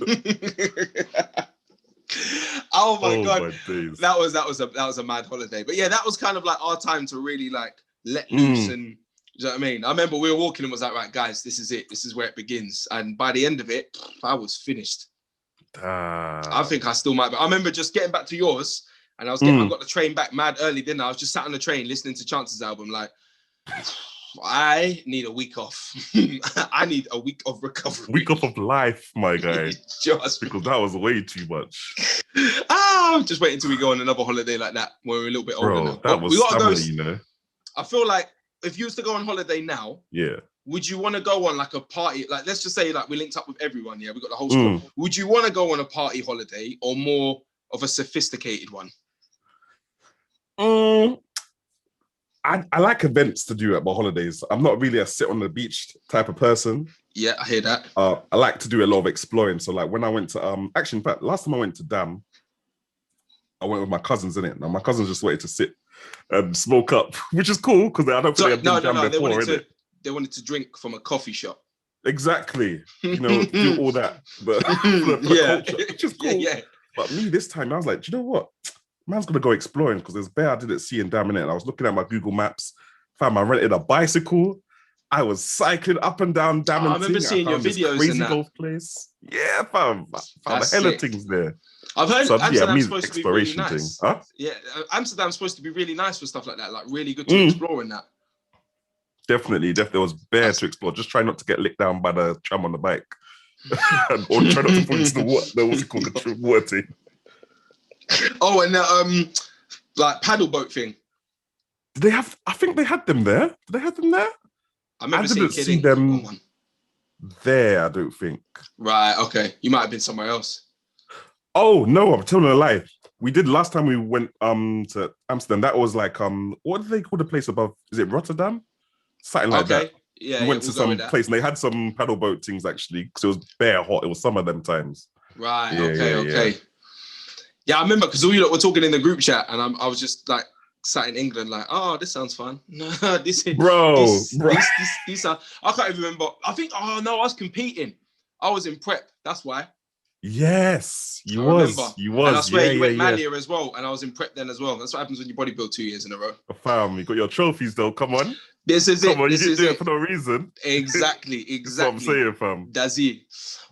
Oh my god, my days. that was a mad holiday. But yeah, that was kind of like our time to really like let loose and. Do you know what I mean? I remember we were walking and was like, right, guys, this is it. This is where it begins. And by the end of it, I was finished. I think I still might be. I remember just getting back to yours and I got the train back mad early, didn't I? I was just sat on the train listening to Chance's album. Like, I need a week off. I need a week of recovery. Week off of life, my guy. Just because that was way too much. I'm just waiting until we go on another holiday like that when we're a little bit older now. That was stamina, you know. I feel like if you used to go on holiday now, would you want to go on like a party? Like, let's just say like we linked up with everyone. Yeah, we got the whole squad. Would you want to go on a party holiday or more of a sophisticated one? I like events to do at my holidays. I'm not really a sit on the beach type of person. Yeah, I hear that. I like to do a lot of exploring. So like when I went to actually, in fact, last time I went to Dam, I went with my cousins in it. Now my cousins just wanted to sit and smoke up, which is cool because I don't think they've been Dam before, they wanted to drink from a coffee shop. Exactly. You know, do all that. But culture, which is cool. Yeah. But me this time, I was like, do you know what? Man's gonna go exploring because there's bear I didn't see in Dam in it. And I was looking at my Google Maps, found I rented a bicycle. I was cycling up and down Dam. I remember seeing your videos crazy in that golf place. Yeah, fam. Found a hell of things there. I've heard Amsterdam's supposed to be really nice. Thing. Huh? Yeah, Amsterdam's supposed to be really nice for stuff like that. Like really good to explore in that. Definitely. There was bear to explore. Just try not to get licked down by the tram on the bike, or try not to fall into the what's it called, the water thing. Oh, and the like paddle boat thing. Did they have? I think they had them there. Did they have them there? I didn't see them there. I don't think. Right. Okay. You might have been somewhere else. Oh no! I'm telling a lie. We did last time we went to Amsterdam. That was like what do they call the place above? Is it Rotterdam? Something like that. Yeah. We went to some place and they had some paddle boat things actually because it was bare hot. It was some of them times. Right. Yeah, okay. Yeah, I remember because all you lot were talking in the group chat, and I was just like sat in England, like, oh, this sounds fun. No, this is this I can't even remember. I think, oh no, I was competing. I was in prep. That's why. Yes, you was. And I swear you went Malia as well, and I was in prep then as well. That's what happens when you bodybuild 2 years in a row. Fam, you got your trophies though. Come on. This is it. You didn't do it for no reason. Exactly. That's what I'm saying, fam. That's it.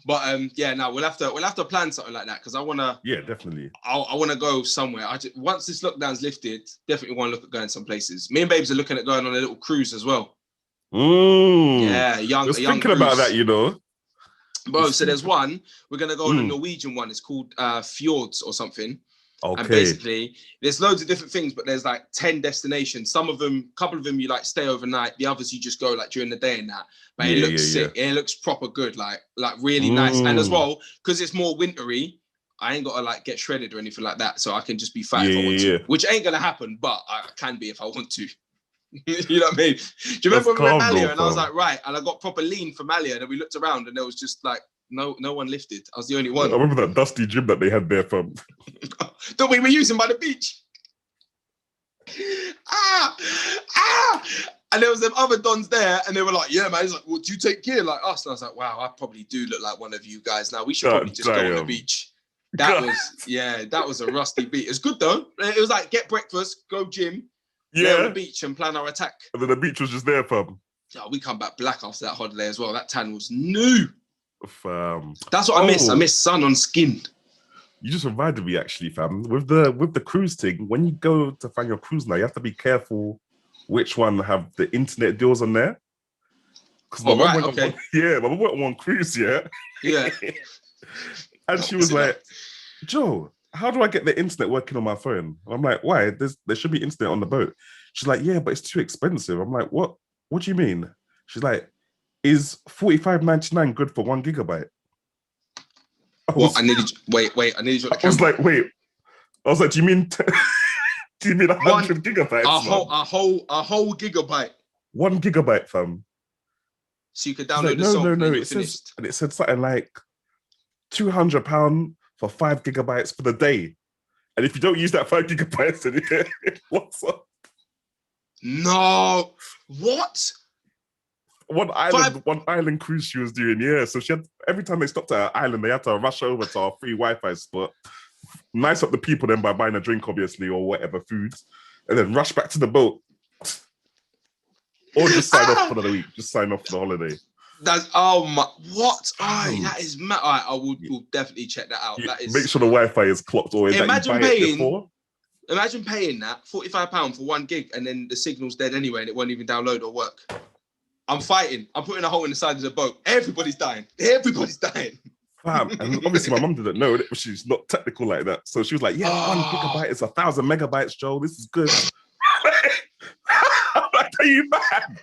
But yeah, now we'll have to plan something like that because I wanna. Yeah, definitely. I wanna go somewhere. Once this lockdown's lifted, definitely want to look at going some places. Me and Babes are looking at going on a little cruise as well. Yeah, young thinking cruise. About that, you know. Bro, so there's one. We're gonna go on a Norwegian one. It's called Fjords or something. Okay. And basically, there's loads of different things, but there's like 10 destinations. Some of them, a couple of them, you like stay overnight. The others, you just go like during the day and that. But it looks sick. It looks proper good, like really nice. And as well, because it's more wintry, I ain't gotta like get shredded or anything like that. So I can just be fat if I want to, which ain't gonna happen, but I can be if I want to. You know what I mean? Do you remember when we went Malia and I was like, right, and I got proper lean from Malia, and then we looked around and there was just like no one lifted. I was the only one. I remember that dusty gym that they had there from that we were using by the beach. And there was them other dons there, and they were like, yeah, man. He's like, well, do you take care like us? And I was like, wow, I probably do look like one of you guys now. We should probably just go on the beach. That was a rusty beat. It was good though. It was like get breakfast, go gym, lay on the beach and plan our attack. And then the beach was just there, fam. Yeah, we come back black after that holiday as well. That tan was new. Fam. That's what I miss. I miss sun on skin. You just reminded me actually, fam. With the cruise thing, when you go to find your cruise now, you have to be careful which one have the internet deals on there. Because my mum went on one cruise, yeah. And she was like, Joe, how do I get the internet working on my phone? I'm like, why? There should be internet on the boat. She's like, yeah, but it's too expensive. I'm like, what do you mean? She's like, is $45.99 good for 1 gigabyte? I needed you. I was like, wait. I was like, do you mean 100 gigabytes? A whole gigabyte. 1 gigabyte, fam. So you could She's download like, the no, song no, and no. you're It says, finished. and it said something like £200 for 5 gigabytes for the day. And if you don't use that 5 gigabytes, then what's up? No. What? One island cruise she was doing, yeah. So she had, every time they stopped at her island, they had to rush over to our free Wi-Fi spot, nice up the people then by buying a drink, obviously, or whatever foods, and then rush back to the boat. Or just sign off for the week. Just sign off for the holiday. That's what? That is mad. All right, we'll definitely check that out. That is. Make sure the Wi-Fi is clocked, or imagine paying that £45 for 1 gig, and then the signal's dead anyway, and it won't even download or work. I'm fighting. I'm putting a hole in the side of the boat. Everybody's dying. Everybody's dying. And obviously my mum didn't know that she's not technical like that. So she was like, 1 gigabyte is 1,000 megabytes, Joel. This is good. I'm like, are you mad?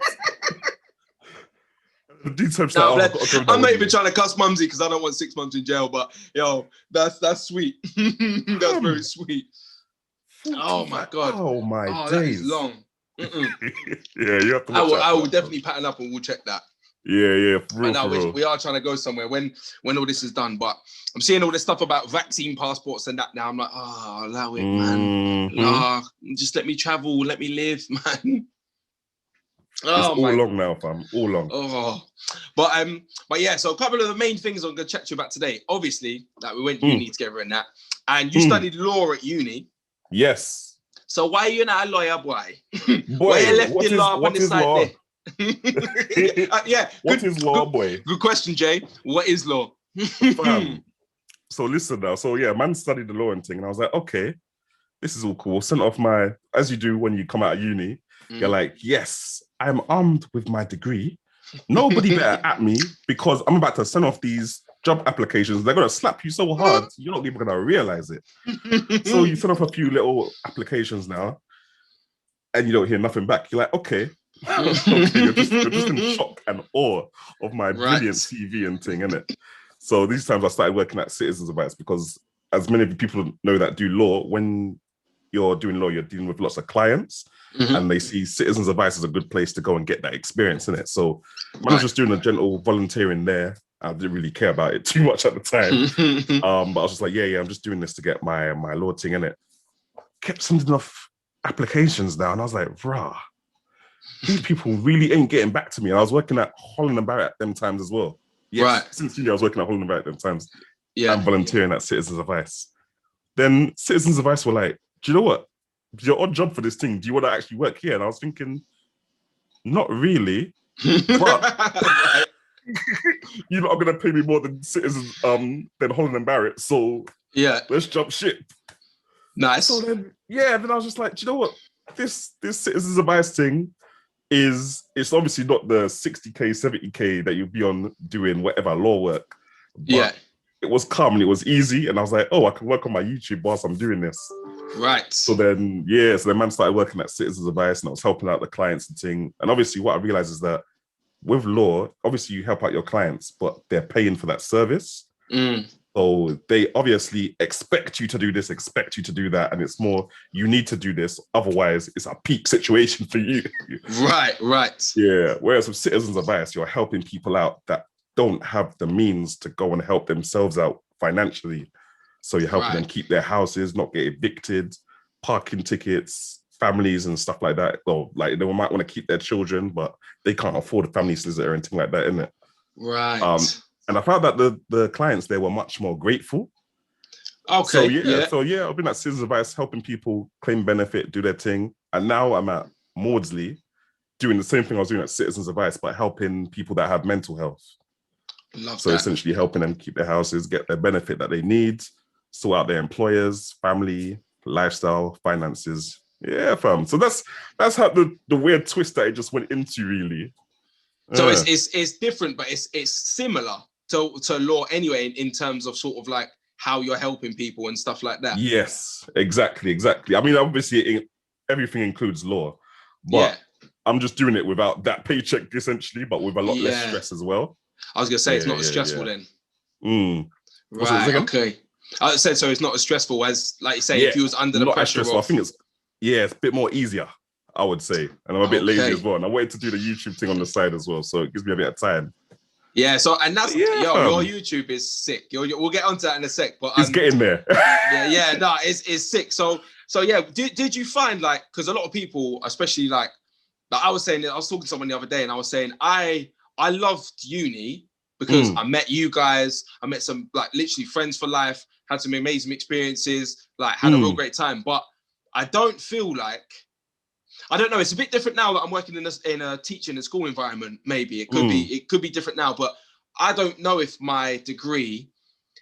I'm not even trying to cuss Mumsy because I don't want 6 months in jail, but yo, that's sweet. That's very sweet. Oh my God. Oh my days. That is long. Yeah, you have to watch I will definitely pattern up and we'll check that. Yeah, we are trying to go somewhere when all this is done, but I'm seeing all this stuff about vaccine passports and that now. I'm like, allow it, man. Nah, just let me travel, let me live, man. It's all long now, fam. All long. But yeah, so a couple of the main things I'm gonna chat to you about today. Obviously, that we went uni together and that, and you studied law at uni. Yes. So why are you not a lawyer, boy? Why you left your law on the side there? Yeah. What is law, boy? Good question, Jay. What is law? So listen now. So yeah, man studied the law and thing, and I was like, okay, this is all cool. Sent off as you do when you come out of uni, you're like, yes, I'm armed with my degree. Nobody better at me because I'm about to send off these job applications. They're gonna slap you so hard, you're not even gonna realize it. So you send off a few little applications now, and you don't hear nothing back. You're like, okay. You're just in shock and awe of my brilliant CV and thing, innit? So these times I started working at Citizens Advice because, as many people know that do law, when you're doing law, you're dealing with lots of clients, and they see Citizens Advice as a good place to go and get that experience in it. So I was just doing a gentle volunteering there. I didn't really care about it too much at the time, but I was just like, yeah, I'm just doing this to get my law thing in it. Kept sending off applications now, and I was like, rah. These people really ain't getting back to me. And I was working at Holland and Barrett at them times as well. Yes, since uni, I was working at Holland and Barrett at them times. Yeah. And volunteering at Citizens Advice. Then Citizens Advice were like, do you know what? Your odd job for this thing, do you want to actually work here? And I was thinking, not really. But you're not going to pay me more than Citizens, than Holland and Barrett. So yeah, let's jump ship. Nice. So then I was just like, do you know what? This Citizens Advice thing, it's obviously not the 60k, 70k that you'd be on doing whatever law work. But it was calm and it was easy. And I was like, oh, I can work on my YouTube whilst I'm doing this. Right. So then man started working at Citizens Advice and I was helping out the clients and thing. And obviously what I realized is that with law, obviously you help out your clients, but they're paying for that service. So they obviously expect you to do this, expect you to do that. And it's more, you need to do this. Otherwise, it's a peak situation for you. Right. Yeah. Whereas with Citizens Advice, you're helping people out that don't have the means to go and help themselves out financially. So you're helping them keep their houses, not get evicted, parking tickets, families and stuff like that. Well, like they might want to keep their children, but they can't afford a family solicitor or anything like that, innit? Right. And I found that the clients there were much more grateful. Okay. So I've been at Citizens Advice helping people claim benefit, do their thing. And now I'm at Maudsley doing the same thing I was doing at Citizens Advice, but helping people that have mental health. So essentially helping them keep their houses, get their benefit that they need, sort out their employers, family, lifestyle, finances. Yeah, fam. So that's how the weird twist that it just went into, really. So it's different, but it's similar to law anyway, in terms of sort of like how you're helping people and stuff like that. Yes, exactly. I mean, obviously everything includes law, but I'm just doing it without that paycheck essentially, but with a lot less stress as well. I was gonna say it's not as stressful then. Right. Okay. I said so. It's not as stressful as, like you say, if you was under the pressure. I think it's a bit more easier. I would say. And I'm a bit lazy Okay. as well. And I wanted to do the YouTube thing on the side as well. So it gives me a bit of time. Yeah, so and that's Yeah, your YouTube is sick. We'll get onto that in a sec, but it's getting there. no, it's sick. So yeah, did you find like, because a lot of people, especially like I was saying, I was talking to someone the other day, and I was saying I loved uni because I met you guys, I met some like literally friends for life, had some amazing experiences, like had a real great time. But I don't feel like, I don't know. It's a bit different now that I'm working in a teaching and school environment. Maybe it could be different now, but I don't know if my degree,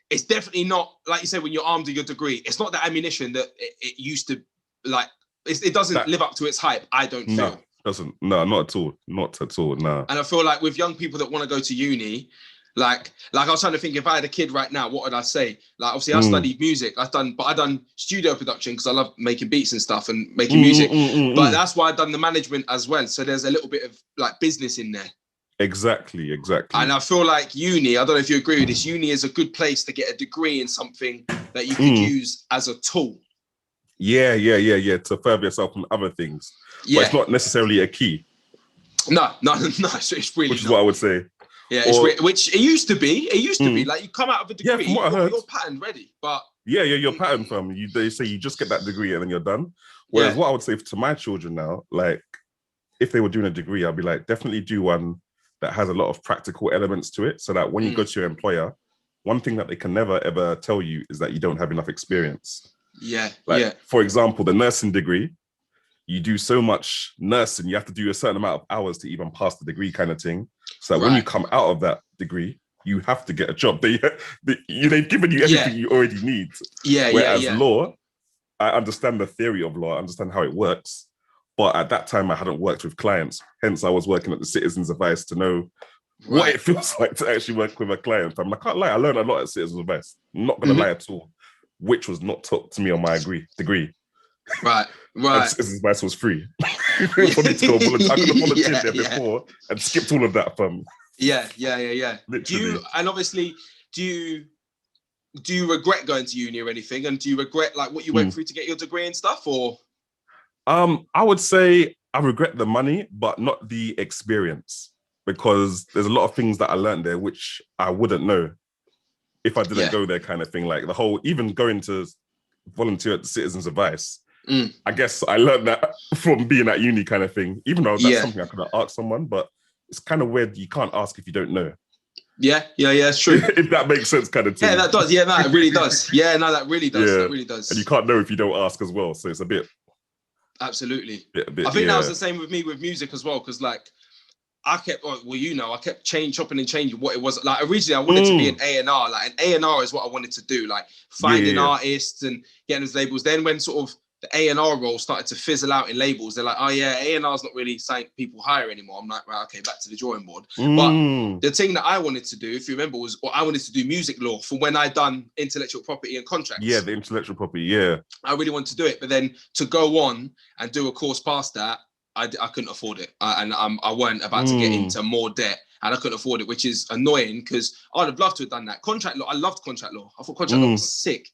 it's definitely not, like you said, when you're armed with your degree, it's not the ammunition that it used to, like, it doesn't live up to its hype. I don't feel. No, doesn't. No, not at all. Not at all. No. And I feel like with young people that want to go to uni, like I was trying to think, if I had a kid right now, what would I say? Like, obviously I studied music. I've done studio production because I love making beats and stuff and making music. But that's why I've done the management as well. So there's a little bit of like business in there. Exactly. And I feel like uni, I don't know if you agree with this, uni is a good place to get a degree in something that you can use as a tool. Yeah. To further yourself on other things. Yeah. But it's not necessarily a key. No. It's really Which is what I would say. Yeah, which it used to be. It used to be like you come out of a degree, from what I heard, you're pattern ready. But your pattern from you. They say you just get that degree and then you're done. Whereas what I would say to my children now, like if they were doing a degree, I'd be like, definitely do one that has a lot of practical elements to it, so that when you go to your employer, one thing that they can never ever tell you is that you don't have enough experience. For example, the nursing degree, you do so much nursing, you have to do a certain amount of hours to even pass the degree kind of thing. So that when you come out of that degree, you have to get a job. They've given you everything you already need. Whereas law, I understand the theory of law, I understand how it works. But at that time, I hadn't worked with clients. Hence, I was working at the Citizens Advice to know what it feels like to actually work with a client. I can't lie, I learned a lot at Citizens Advice. I'm not going to lie at all, which was not taught to me on my degree. Right. And Citizens Advice was free. I could have volunteered there before and skipped all of that from. Yeah. Literally. Do you regret going to uni or anything? And do you regret like what you went through to get your degree and stuff, or? I would say I regret the money, but not the experience, because there's a lot of things that I learned there which I wouldn't know if I didn't go there, kind of thing. Like the whole, even going to volunteer at the Citizens Advice, I guess I learned that from being at uni, kind of thing. Even though that's something I could have asked someone, but it's kind of weird. You can't ask if you don't know. Yeah, it's true. If that makes sense, kind of thing. Yeah, that does. Yeah, no, it really does. Yeah, no, that really does. That really does. And you can't know if you don't ask as well. So it's a bit. Absolutely. I think that was the same with me with music as well, because like I kept chopping and changing what it was. Like originally I wanted to be an A&R, like an A&R is what I wanted to do, like finding artists and getting those labels. Then when sort of the A&R role started to fizzle out in labels, they're like, oh yeah, A&R's not really something people hire anymore. I'm like, right, okay, back to the drawing board. But the thing that I wanted to do, if you remember, was I wanted to do music law for when I done intellectual property and contracts. Yeah, the intellectual property, yeah. I really wanted to do it, but then to go on and do a course past that, I couldn't afford it. I weren't about to get into more debt, and I couldn't afford it, which is annoying because I'd have loved to have done that. Contract law, I loved contract law. I thought contract law was sick.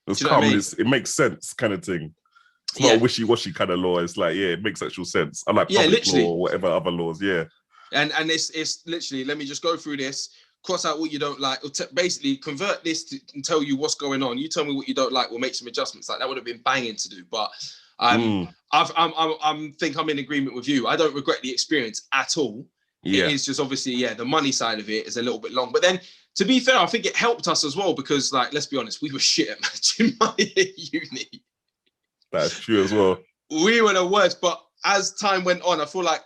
It's calm, it makes sense, kind of thing. It's not a wishy-washy kind of law. It's like, it makes actual sense. I like public law or whatever other laws, And it's literally, let me just go through this, cross out what you don't like, or basically convert this and tell you what's going on. You tell me what you don't like, we'll make some adjustments. Like that would have been banging to do. But I think I'm in agreement with you. I don't regret the experience at all. It is just obviously, the money side of it is a little bit long. But then, to be fair, I think it helped us as well because, like, let's be honest, we were shit at managing money at uni. That's true as well. We were the worst, but as time went on, I feel like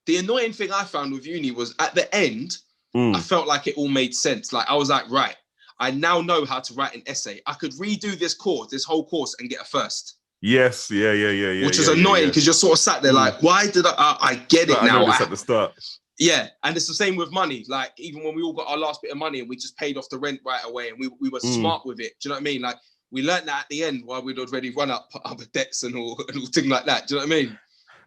the annoying thing I found with uni was at the end, I felt like it all made sense. Like I was like, right, I now know how to write an essay. I could redo this whole course and get a first. Yes, yeah. Which is annoying because you're sort of sat there like, why did I get it now? I know this at the start. Yeah, and it's the same with money. Like even when we all got our last bit of money and we just paid off the rent right away and we were smart with it. Do you know what I mean? Like we learned that at the end while we'd already run up other debts and all things like that. Do you know what I mean?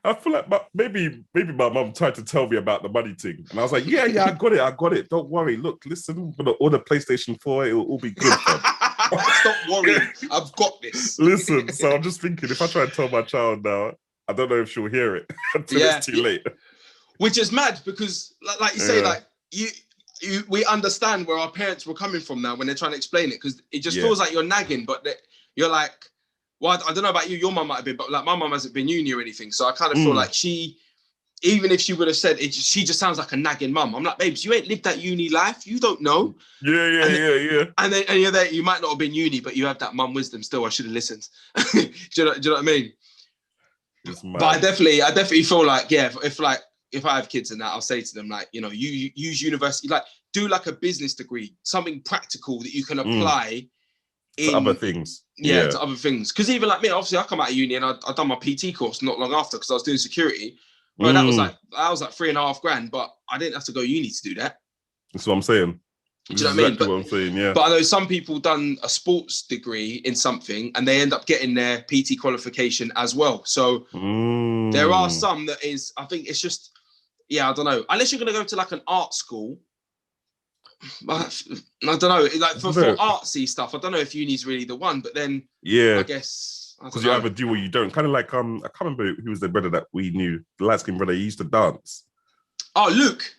I feel like maybe my mum tried to tell me about the money thing. And I was like, yeah, I got it. Don't worry. Look, listen, I'm going to order PlayStation 4. It will all be good. Stop worrying. I've got this. Listen, so I'm just thinking, if I try and tell my child now, I don't know if she'll hear it until it's too late. Which is mad because, like you say, like we understand where our parents were coming from now when they're trying to explain it, because it just feels like you're nagging, but you're like, well, I don't know about you, your mum might have been, but like my mum hasn't been uni or anything, so I kind of feel like even if she would have said it, she just sounds like a nagging mum. I'm like, babes, you ain't lived that uni life, you don't know. Yeah. And you're there, you might not have been uni, but you have that mum wisdom still. I should have listened. do you know what I mean? But I definitely feel like, if I have kids and that, I'll say to them, like, you know, you use university, like do like a business degree, something practical that you can apply to other things. To other things. Because even like me, obviously I come out of uni and I done my PT course not long after because I was doing security. But that was like $3.5 grand, but I didn't have to go uni to do that. That's what I'm saying. Do you know what I mean? What I'm saying, yeah. But I know some people done a sports degree in something and they end up getting their PT qualification as well. So there are some that is, I think it's just, I don't know. Unless you're going to go to like an art school, I don't know. Like for artsy stuff, I don't know if uni's really the one. But then, I guess because you either do or you don't. Kind of like I can't remember who was the brother that we knew, the light-skinned brother. He used to dance. Oh, Luke.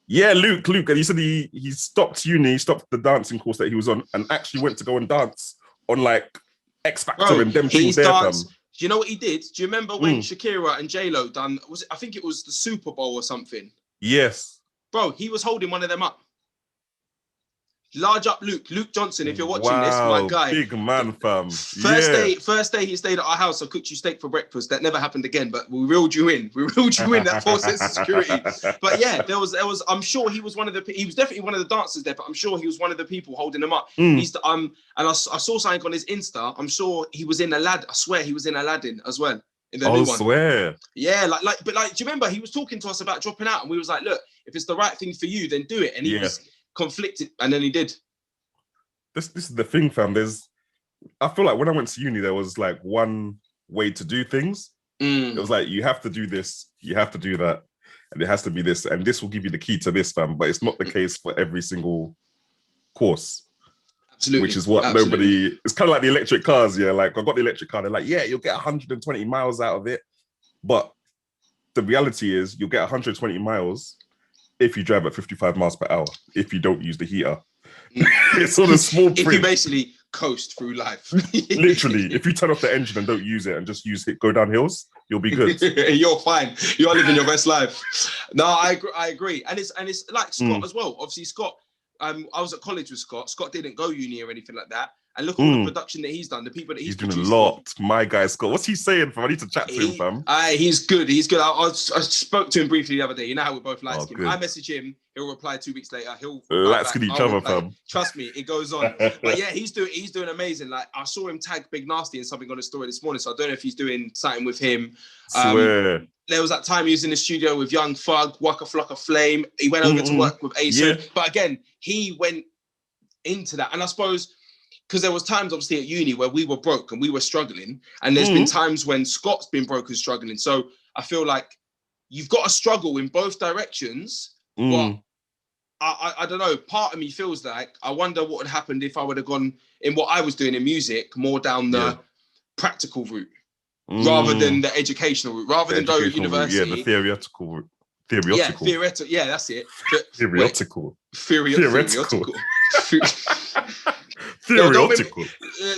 Yeah, Luke, and he said he stopped uni, he stopped the dancing course that he was on, and actually went to go and dance on like X Factor and them things there. Do you know what he did? Do you remember when Shakira and J-Lo done? I think it was the Super Bowl or something. Yes, bro, he was holding one of them up. Large up Luke Johnson, if you're watching this, my guy. Big man, fam. First day he stayed at our house. I cooked you steak for breakfast. That never happened again, but we reeled you in. That 4 sense of security. But yeah, there was. I'm sure he was one of the. He was definitely one of the dancers there, but I'm sure he was one of the people holding them up. And I saw something on his Insta. I'm sure he was in Aladdin. I swear he was in Aladdin as well. In the new one. Swear. Yeah, but do you remember he was talking to us about dropping out, and we was like, look, if it's the right thing for you, then do it. And he was conflicted, and then he did. This is the thing, fam. I feel like when I went to uni, there was like one way to do things. It was like, you have to do this, you have to do that, and it has to be this, and this will give you the key to this, fam. But it's not the case for every single course. Absolutely. Which is what nobody. It's kind of like the electric cars, yeah. Like I got the electric car, they're like, yeah, you'll get 120 miles out of it, but the reality is, you'll get 120 miles if you drive at 55 miles per hour. If you don't use the heater. It's sort of small print. If you basically coast through life. Literally, if you turn off the engine and don't use it and just go down hills, you'll be good. You're fine. You're living your best life. No, I agree. And it's like Scott as well. Obviously, Scott, I was at college with Scott. Scott didn't go uni or anything like that. And look at all the production that he's done, the people that he's doing a lot. My guy, Scott. What's he saying, fam? I need to chat to him, fam. He's good. He's good. I spoke to him briefly the other day. You know how we're both light-skinned. I message him. He'll reply 2 weeks later. He'll light-skinned each other, fam. Trust me, it goes on. But yeah, he's doing amazing. Like I saw him tag Big Nasty in something on his story this morning. So I don't know if he's doing something with him. Swear. There was that time he was in the studio with Young Thug, Waka Flocka Flame. He went over to work with Ace. Yeah. But again, he went into that. And I suppose, because there was times obviously at uni where we were broke and we were struggling, and there's been times when Scott's been broke and struggling. So I feel like you've got to struggle in both directions. But I don't know, part of me feels like I wonder what would happen if I would have gone in what I was doing in music more down the practical route rather than the educational route, rather than go to university. Yeah, the theoretical route. Yeah, theoretical. Yeah, that's it. Theoretical. Theoretical.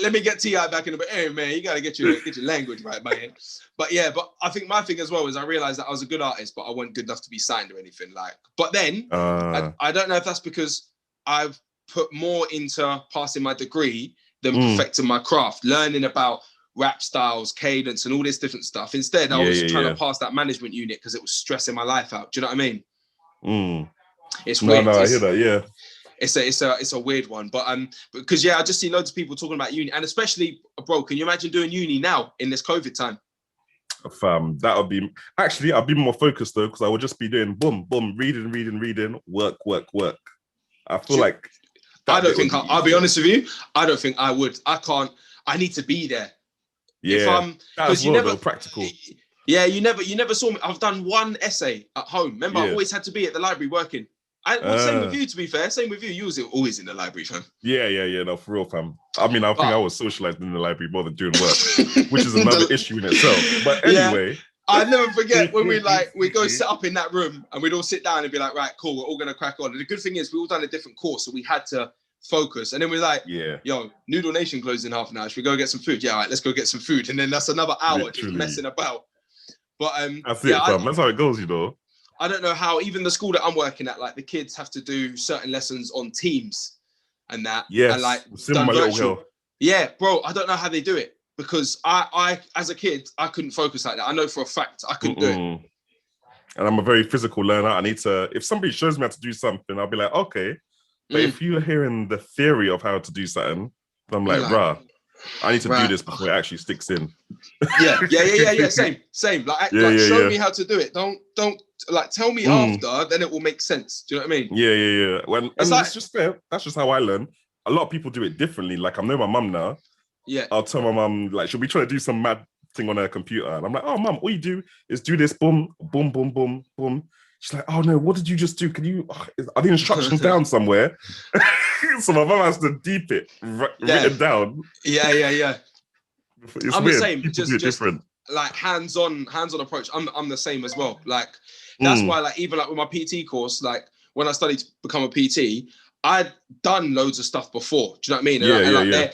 Let me get T.I. back in a bit. Hey man, you gotta get your language right, man. But I think my thing as well is I realized that I was a good artist, but I wasn't good enough to be signed or anything. But then I don't know if that's because I've put more into passing my degree than perfecting my craft, learning about rap styles, cadence, and all this different stuff. Instead, I was trying to pass that management unit because it was stressing my life out. Do you know what I mean? It's weird. No, I hear that. Yeah. It's a weird one, but because I just see loads of people talking about uni, and especially bro, can you imagine doing uni now in this COVID time? Fam, that'll be actually I'll be more focused though, because I will just be doing boom, reading, work. I feel like I'll be honest with you, I don't think I would. I can't. I need to be there. Yeah, because you never practical. Yeah, you never saw me. I've done one essay at home. Remember, I always had to be at the library working. Same with you, to be fair. Same with you. You was always in the library, fam. Yeah. No, for real, fam. I mean, I think I was socialized in the library more than doing work, which is another issue in itself. But anyway, I never forget when we go sit up in that room and we'd all sit down and be like, right, cool, we're all gonna crack on. And the good thing is we all done a different course, so we had to focus. And then we're like, yo, Noodle Nation closed in half an hour. Should we go get some food? Yeah, all right, let's go get some food. And then that's another hour just messing about. But that's it, fam. That's how it goes, you know. I don't know how even the school that I'm working at, like the kids have to do certain lessons on Teams and that. Yes, and like done virtual. Yeah, bro, I don't know how they do it because I as a kid, I couldn't focus like that. I know for a fact I couldn't do it. And I'm a very physical learner. I need to, if somebody shows me how to do something, I'll be like, okay. But if you're hearing the theory of how to do something, I'm like, bruh, I need to do this before it actually sticks in. Yeah. Same. Like show me how to do it. Don't like tell me after, then it will make sense. Do you know what I mean? Yeah. When it's just fair. That's just how I learn. A lot of people do it differently. Like I know my mum now. Yeah. I'll tell my mum, like, she'll be trying to do some mad thing on her computer. And I'm like, oh mum, all you do is do this, boom, boom, boom, boom, boom. She's like, oh no, what did you just do? Can you, are the instructions down somewhere? So my mum has to deep it, written down. Yeah. It's I'm weird. the same, People just different. Like hands-on approach. I'm the same as well. Like that's why, like even like with my PT course, like when I studied to become a PT, I'd done loads of stuff before. Do you know what I mean? And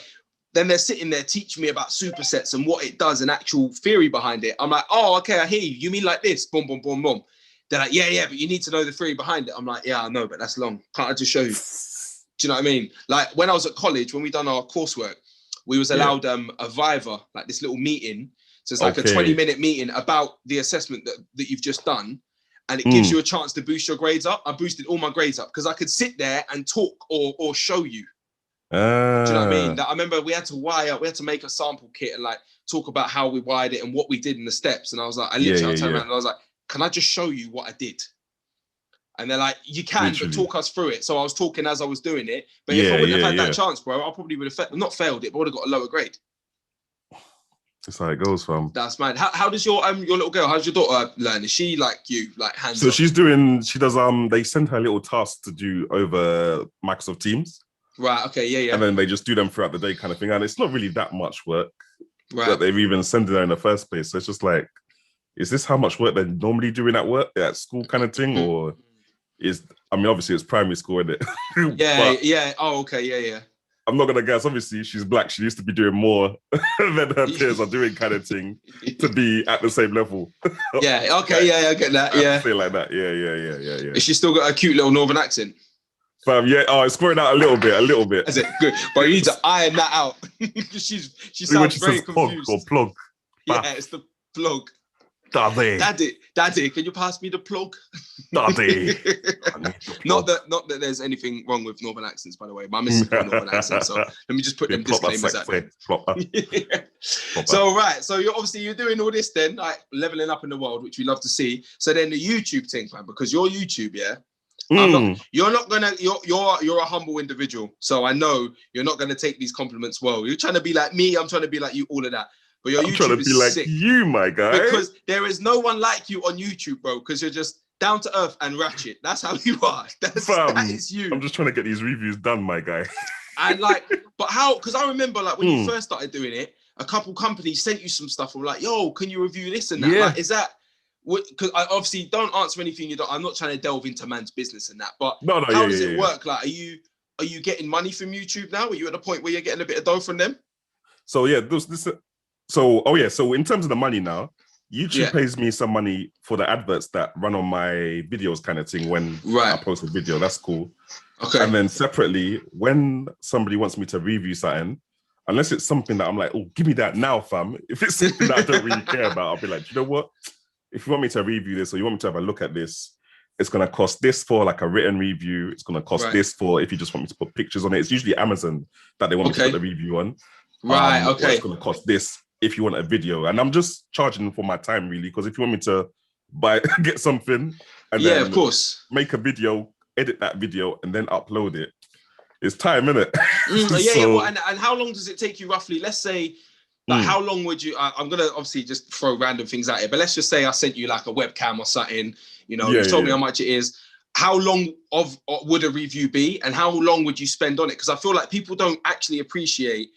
then they're sitting there teaching me about supersets and what it does and actual theory behind it. I'm like, oh, okay, I hear you. You mean like this? Boom, boom, boom, boom. They're like, yeah, but you need to know the theory behind it. I'm like, yeah, I know, but that's long. Can't I just show you? Do you know what I mean? Like when I was at college, when we done our coursework, we was allowed a Viva, like this little meeting. So it's like a 20-minute meeting about the assessment that you've just done. And it gives you a chance to boost your grades up. I boosted all my grades up because I could sit there and talk or show you. Do you know what I mean? I remember we had to make a sample kit and like talk about how we wired it and what we did in the steps. And I was like, I turned around and I was like, can I just show you what I did? And they're like, you can, but talk us through it. So I was talking as I was doing it. But if I wouldn't have had that chance, bro, I probably would have not failed it, but would have got a lower grade. That's how it goes, fam. That's mad. How does your little girl, how's your daughter learn? Is she like you, like hands So up? she does, they send her little tasks to do over Microsoft Teams. Right, okay, yeah. And then they just do them throughout the day kind of thing. And it's not really that much work that they've even sent her in the first place. So it's just like, is this how much work they're normally doing at school kind of thing? Or obviously it's primary school, isn't it? Yeah. Oh, okay, yeah. I'm not gonna guess. Obviously, she's black. She needs to be doing more than her peers are doing, kind of thing, to be at the same level. Yeah. Okay. Yeah. I get that. Yeah. Say like that. Yeah. Has she still got a cute little northern accent? Yeah. Oh, it's growing out a little bit. Is it good? But you need to iron that out. She sounds very confused. Or plug. Yeah, it's the plug. Daddy, can you pass me the plug? Daddy. Not that there's anything wrong with northern accents, by the way. My missus got northern accent, so let me just put them disclaimers out there. So you're doing all this then, like leveling up in the world, which we love to see. So then the YouTube thing, man, because your YouTube, you're a humble individual, so I know you're not gonna take these compliments well. You're trying to be like me, I'm trying to be like you, all of that. But your YouTube trying to be like sick, you, my guy. Because there is no one like you on YouTube, bro. Because you're just down to earth and ratchet. That's how you are. That is you. I'm just trying to get these reviews done, my guy. And like, but how? Because I remember like when you first started doing it, a couple companies sent you some stuff. I'm like, yo, can you review this and that? Yeah. Like, is that? Because I obviously don't answer anything you don't. I'm not trying to delve into man's business and that. But how does it work? Like, are you getting money from YouTube now? Are you at a point where you're getting a bit of dough from them? So yeah, So in terms of the money now, YouTube pays me some money for the adverts that run on my videos kind of thing when I post a video. That's cool. Okay. And then separately, when somebody wants me to review something, unless it's something that I'm like, oh, give me that now, fam. If it's something that I don't really care about, I'll be like, you know what? If you want me to review this or you want me to have a look at this, it's going to cost this for like a written review. It's going to cost this for if you just want me to put pictures on it. It's usually Amazon that they want me to put the review on. Right, okay. It's going to cost this if you want a video. And I'm just charging for my time, really, because if you want me to get something and then of course, make a video, edit that video, and then upload it, it's time, innit? And how long does it take you roughly? Let's say, like, how long would you? I'm gonna obviously just throw random things at it, but let's just say I sent you like a webcam or something. You know, you told me how much it is. How long would a review be, and how long would you spend on it? Because I feel like people don't actually appreciate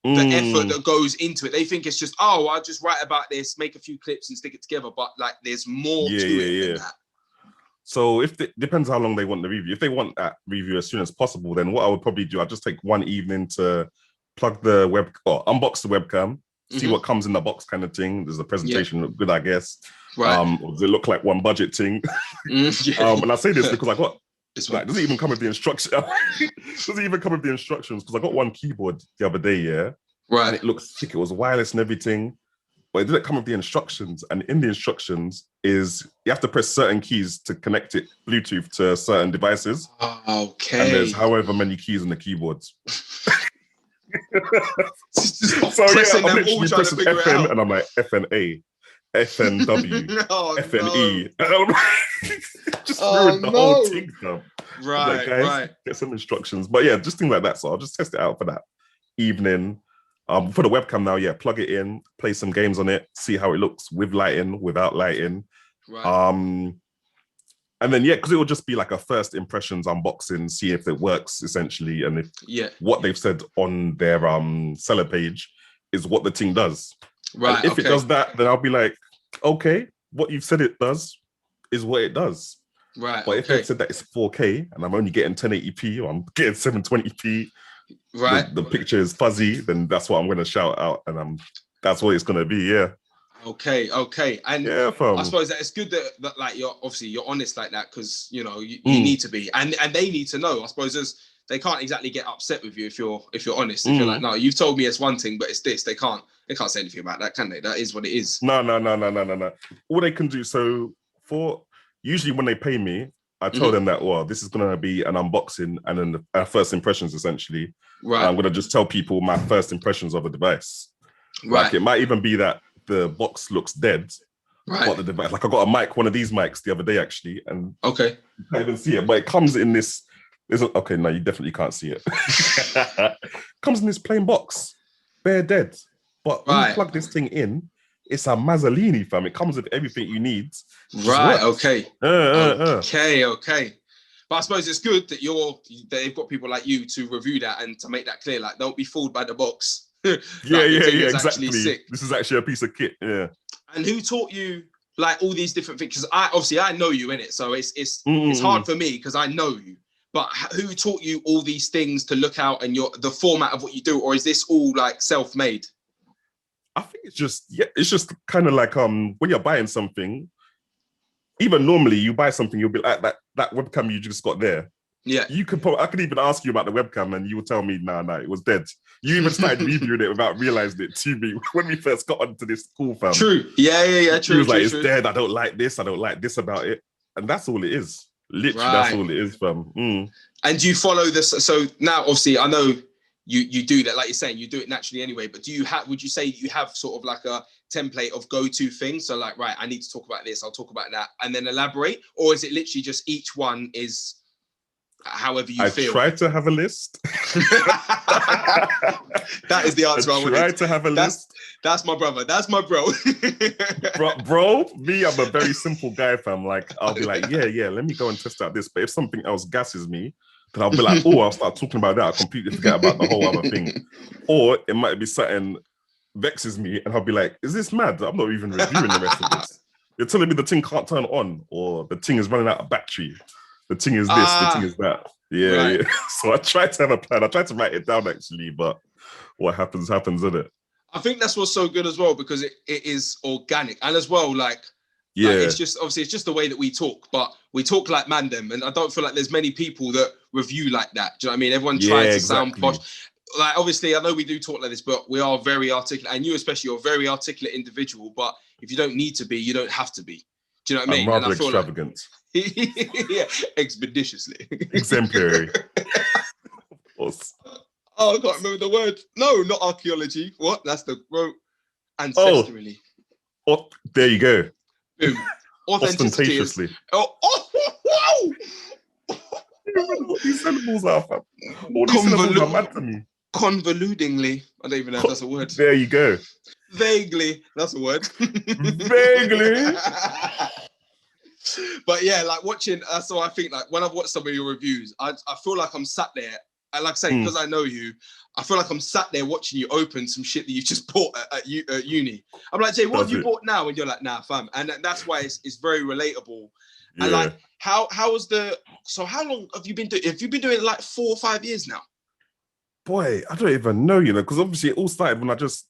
the effort that goes into it. They think it's just, oh, I'll just write about this, make a few clips and stick it together. But like, there's more to it than that. So if it depends how long they want the review. If they want that review as soon as possible, then what I would probably do, I'd just take one evening to plug the web or unbox the webcam, see what comes in the box kind of thing. Does the presentation look good, I guess? Right. Or does it look like one budget thing? And I say this because I got like, does it even come with the instructions? Does it even come with the instructions? Because I got one keyboard the other day, right. And it looks sick. It was wireless and everything, but it didn't come with the instructions. And in the instructions is you have to press certain keys to connect it Bluetooth to certain devices. Okay. And there's however many keys on the keyboards. So pressing I'm them all trying to figure it out. And I'm like FNA, FNW, FNE. And I'm like, just ruined the whole thing. Right, like, guys, right. Get some instructions. But yeah, just things like that. So I'll just test it out for that evening. For the webcam now, plug it in, play some games on it, see how it looks with lighting, without lighting. Right. And then because it will just be like a first impressions unboxing, see if it works essentially, and if what they've said on their seller page is what the thing does. Right. And if it does that, then I'll be like, okay, what you've said it does is what it does. Right. But if they said that it's 4K and I'm only getting 1080p or I'm getting 720p, right, the picture is fuzzy, then that's what I'm going to shout out, and that's what it's going to be. Okay. And I suppose that it's good that like you're honest like that, because you need to be, and they need to know. I suppose they can't exactly get upset with you if you're honest. If you're like, no, you've told me it's one thing, but it's this. They can't say anything about that, can they? That is what it is. No. All they can do, so for usually when they pay me, I tell them that, well, this is going to be an unboxing and then our first impressions, essentially. Right. I'm going to just tell people my first impressions of a device. Right. Like, it might even be that the box looks dead. Right. But the device, like I got a mic, one of these mics the other day, actually. And you can't even see it, but it comes in this. Okay, no, you definitely can't see it. Comes in this plain box, bare dead. But when you plug this thing in, it's a Mazzolini, fam. It comes with everything you need. Right. Okay. Okay. But I suppose it's good that they've got people like you to review that and to make that clear. Like, don't be fooled by the box. Exactly. This is actually a piece of kit. Yeah. And who taught you like all these different things? Because I know you in it, so it's hard for me because I know you. But who taught you all these things to look out and the format of what you do, or is this all like self-made? I think it's just kind of like when you're buying something, even normally you buy something, you'll be like that webcam you just got there. Yeah. I could even ask you about the webcam and you would tell me, no, it was dead. You even started reviewing it without realizing it to me when we first got onto this call, fam. True. Yeah. True. He was like, it's dead. I don't like this. I don't like this about it. And that's all it is. Literally, that's all it is, fam. And do you follow this? So now, obviously, I know you do that, like you're saying, you do it naturally anyway, but would you say you have sort of like a template of go-to things? So like, right, I need to talk about this, I'll talk about that, and then elaborate? Or is it literally just each one is however you feel? I try to have a list. That is the answer I wanted. Try to have a list. That's my brother. That's my bro. bro, me, I'm a very simple guy, fam. Like, I'll be like, yeah, let me go and test out this. But if something else gasses me, then I'll be like, I'll start talking about that. I'll completely forget about the whole other thing. Or it might be something vexes me and I'll be like, is this mad? I'm not even reviewing the rest of this. You're telling me the thing can't turn on, or the thing is running out of battery. The thing is this, the thing is that. Yeah. So I try to have a plan. I try to write it down, actually, but what happens, isn't it? I think that's what's so good as well, because it is organic. And as well, it's just, obviously, it's just the way that we talk, but we talk like mandem. And I don't feel like there's many people that review like that. Do you know what I mean? Everyone tries to sound posh. Like, obviously, I know we do talk like this, but we are very articulate. And you especially, you're a very articulate individual. But if you don't need to be, you don't have to be. Do you know what I mean? I'm rather extravagant. Yeah, expeditiously. Exemplary. Oh, I can't remember the word. No, not archaeology. What? That's the word. Ancestrally. Oh, there you go. Boom. Ostentatiously. Wow! These syllables are, fam. All these syllables are mad to me. Convoludingly. I don't even know if that's a word. There you go. Vaguely. That's a word. Vaguely. But yeah, like watching, so I think like when I've watched some of your reviews, I feel like I'm sat there like I say, because I know you, I feel like I'm sat there watching you open some shit that you just bought at uni. I'm like, Jay, what have you bought now? And you're like, nah, fam. And that's why it's very relatable. Yeah. And like, how was so how long have you been doing? Have you been doing it like 4 or 5 years now? Boy, I don't even know, because obviously it all started when I just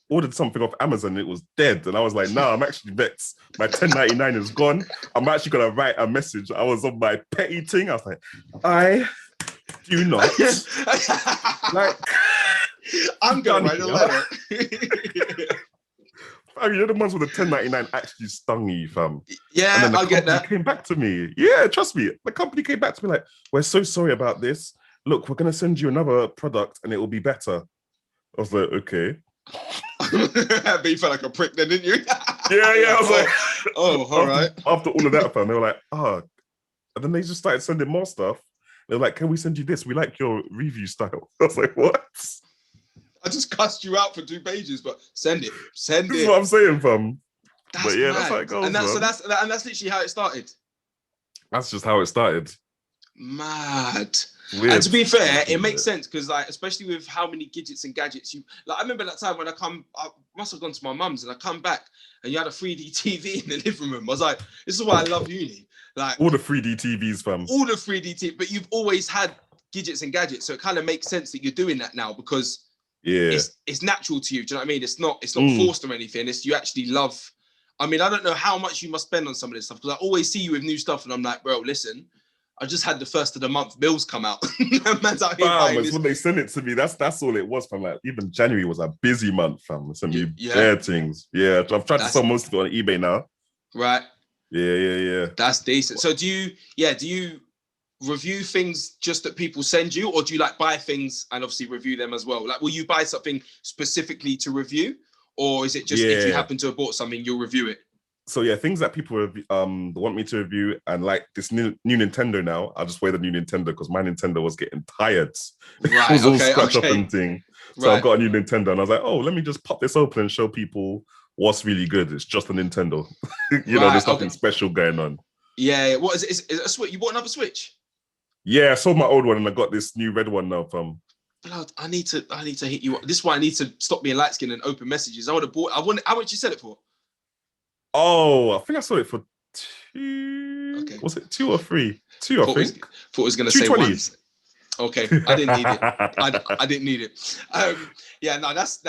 ordered something off Amazon and it was dead. And I was like, nah, I'm actually vexed. My 10.99 is gone. I'm actually going to write a message. I was on my petty thing. I was like, I do not. Like, I'm going to write a letter. Fam, you're the ones with the 10.99 actually stung you, fam. Yeah, and then the I'll get that. Came back to me. Yeah, trust me. The company came back to me like, we're so sorry about this. Look, we're going to send you another product and it will be better. I was like, okay. But you felt like a prick then, didn't you? Yeah. I was like, all right. After all of that, fam, they were like, and then they just started sending more stuff. They're like, can we send you this? We like your review style. I was like, what? I just cussed you out for 2 pages, but send it. This is what I'm saying, fam. That's mad. That's how it goes. And that's literally how it started. That's just how it started. Mad. Weird. And to be fair, it makes sense because, like, especially with how many gadgets and gadgets you like. I remember that time when I must have gone to my mum's and I come back and you had a 3D TV in the living room. I was like, this is why I love uni. Like all the 3D TVs, fam. All the 3D TV, but you've always had gadgets and gadgets, so it kind of makes sense that you're doing that now because it's natural to you. Do you know what I mean? It's not forced or anything. It's you actually love. I mean, I don't know how much you must spend on some of this stuff because I always see you with new stuff and I'm like, bro, listen. I just had the first of the month bills come out. Man's out here buying this. When they sent it to me, that's all it was, fam. Like even January was a busy month, fam. Sent me bare things. Yeah, I've tried to sell most of it on eBay now. Right. Yeah. That's decent. So do you review things just that people send you, or do you like buy things and obviously review them as well? Like, will you buy something specifically to review, or is it just if you happen to have bought something, you'll review it? So yeah, things that people want me to review, and like this new Nintendo now, I'll just wear the new Nintendo because my Nintendo was getting tired. Right, it was all scratched up and thing. So right. I've got a new Nintendo and I was like, oh, let me just pop this open and show people what's really good. It's just a Nintendo. There's nothing special going on. Yeah, what is it? Is it a Switch? You bought another Switch? Yeah, I sold my old one and I got this new red one now from. Blood, I need to hit you up. This is why I need to stop being light skinned and open messages. I would have bought. How much you sell it for? Oh, I think I saw it for 2. Okay. Was it 2 or 3? 2, I think. Thought it was going to say 1. Okay, I didn't need it. I didn't need it. Yeah, no, that's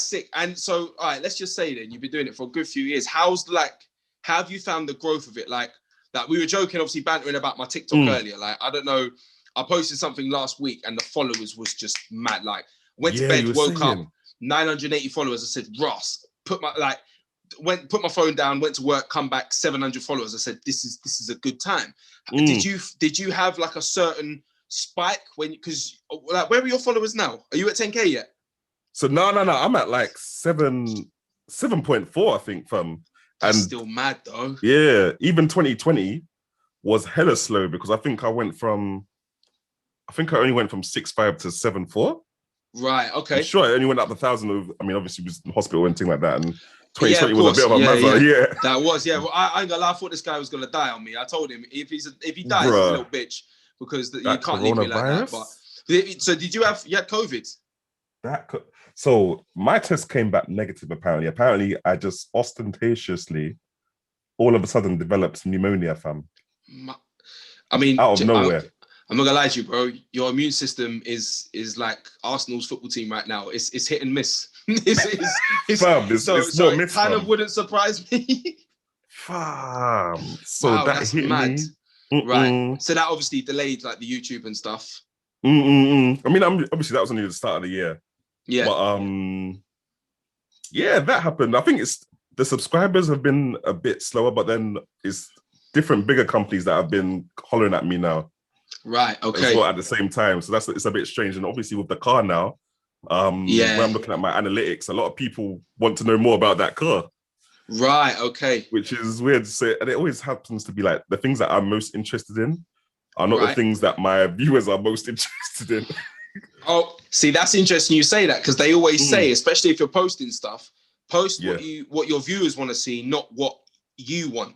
sick. And so, all right, let's just say then you've been doing it for a good few years. How have you found the growth of it? Like we were joking, obviously bantering about my TikTok earlier. Like, I don't know, I posted something last week and the followers was just mad. Like, went to bed, woke up, 980 followers. I said, Ross, put my phone down, went to work, come back, 700 followers. I said, this is a good time. Did you have like a certain spike because like where are your followers now? Are you at 10K yet? So no, I'm at like 7.4, I think, fam. That's still mad though. Yeah, even 2020 was hella slow because I think I only went from 6.5 to 7.4. Right, okay. I'm sure I only went up 1,000 I mean, obviously it was in hospital and thing like that, and 2020 was a bit of a mazza. Yeah. That was, Well, I ain't gonna lie, I thought this guy was gonna die on me. I told him if he dies, he's a little bitch because you can't leave me like that. But so you had COVID? So my test came back negative. Apparently, I just ostentatiously, all of a sudden, developed pneumonia, fam. I mean, out of nowhere. I'm not gonna lie to you, bro. Your immune system is like Arsenal's football team right now. It's hit and miss. It's kind of wouldn't surprise me. Fam. So wow, that's mad. Right. So that obviously delayed like the YouTube and stuff. I mean, obviously that was only the start of the year. Yeah. But that happened. I think it's the subscribers have been a bit slower, but then it's different bigger companies that have been hollering at me now. Right. Okay. As well at the same time. So it's a bit strange. And obviously with the car now, when I'm looking at my analytics, a lot of people want to know more about that car. Right. Okay. Which is weird to say. And it always happens to be like the things that I'm most interested in are not the things that my viewers are most interested in. Oh, see, that's interesting you say that because they always say, especially if you're posting stuff, post what your viewers want to see, not what you want.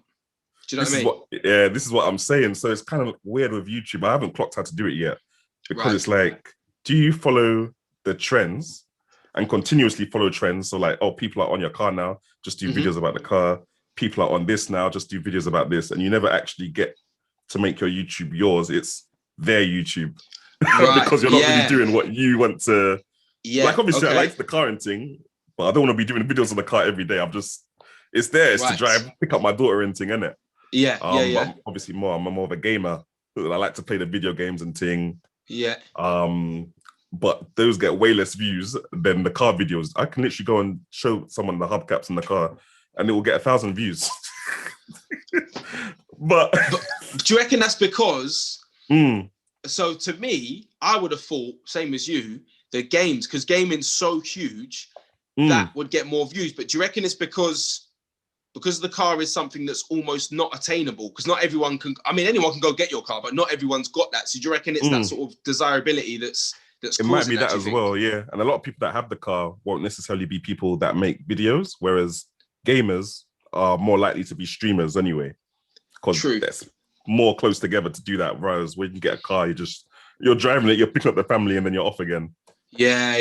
Do you know what I mean? This is what I'm saying. So it's kind of weird with YouTube. I haven't clocked how to do it yet. because it's like, do you follow the trends and continuously follow trends? So like, oh, people are on your car now, just do videos about the car. People are on this now, just do videos about this. And you never actually get to make your YouTube yours. It's their YouTube. Because you're not really doing what you want to. Yeah. Like, obviously, I like the car thing, but I don't want to be doing videos on the car every day. It's there. It's to drive, pick up my daughter and thing, innit? Yeah, I'm obviously I'm more of a gamer. I like to play the video games and thing. Yeah. But those get way less views than the car videos. I can literally go and show someone the hubcaps in the car and it will get 1,000 views. but do you reckon that's because... So to me, I would have thought, same as you, the games, because gaming's so huge, that would get more views. But do you reckon it's because the car is something that's almost not attainable? Because not everyone can, I mean, anyone can go get your car, but not everyone's got that. So do you reckon it's that sort of desirability that's it might be that as well, yeah. And a lot of people that have the car won't necessarily be people that make videos, whereas gamers are more likely to be streamers anyway. Because that's more close together to do that. Whereas when you get a car, you're driving it, you're picking up the family, and then you're off again. Yeah.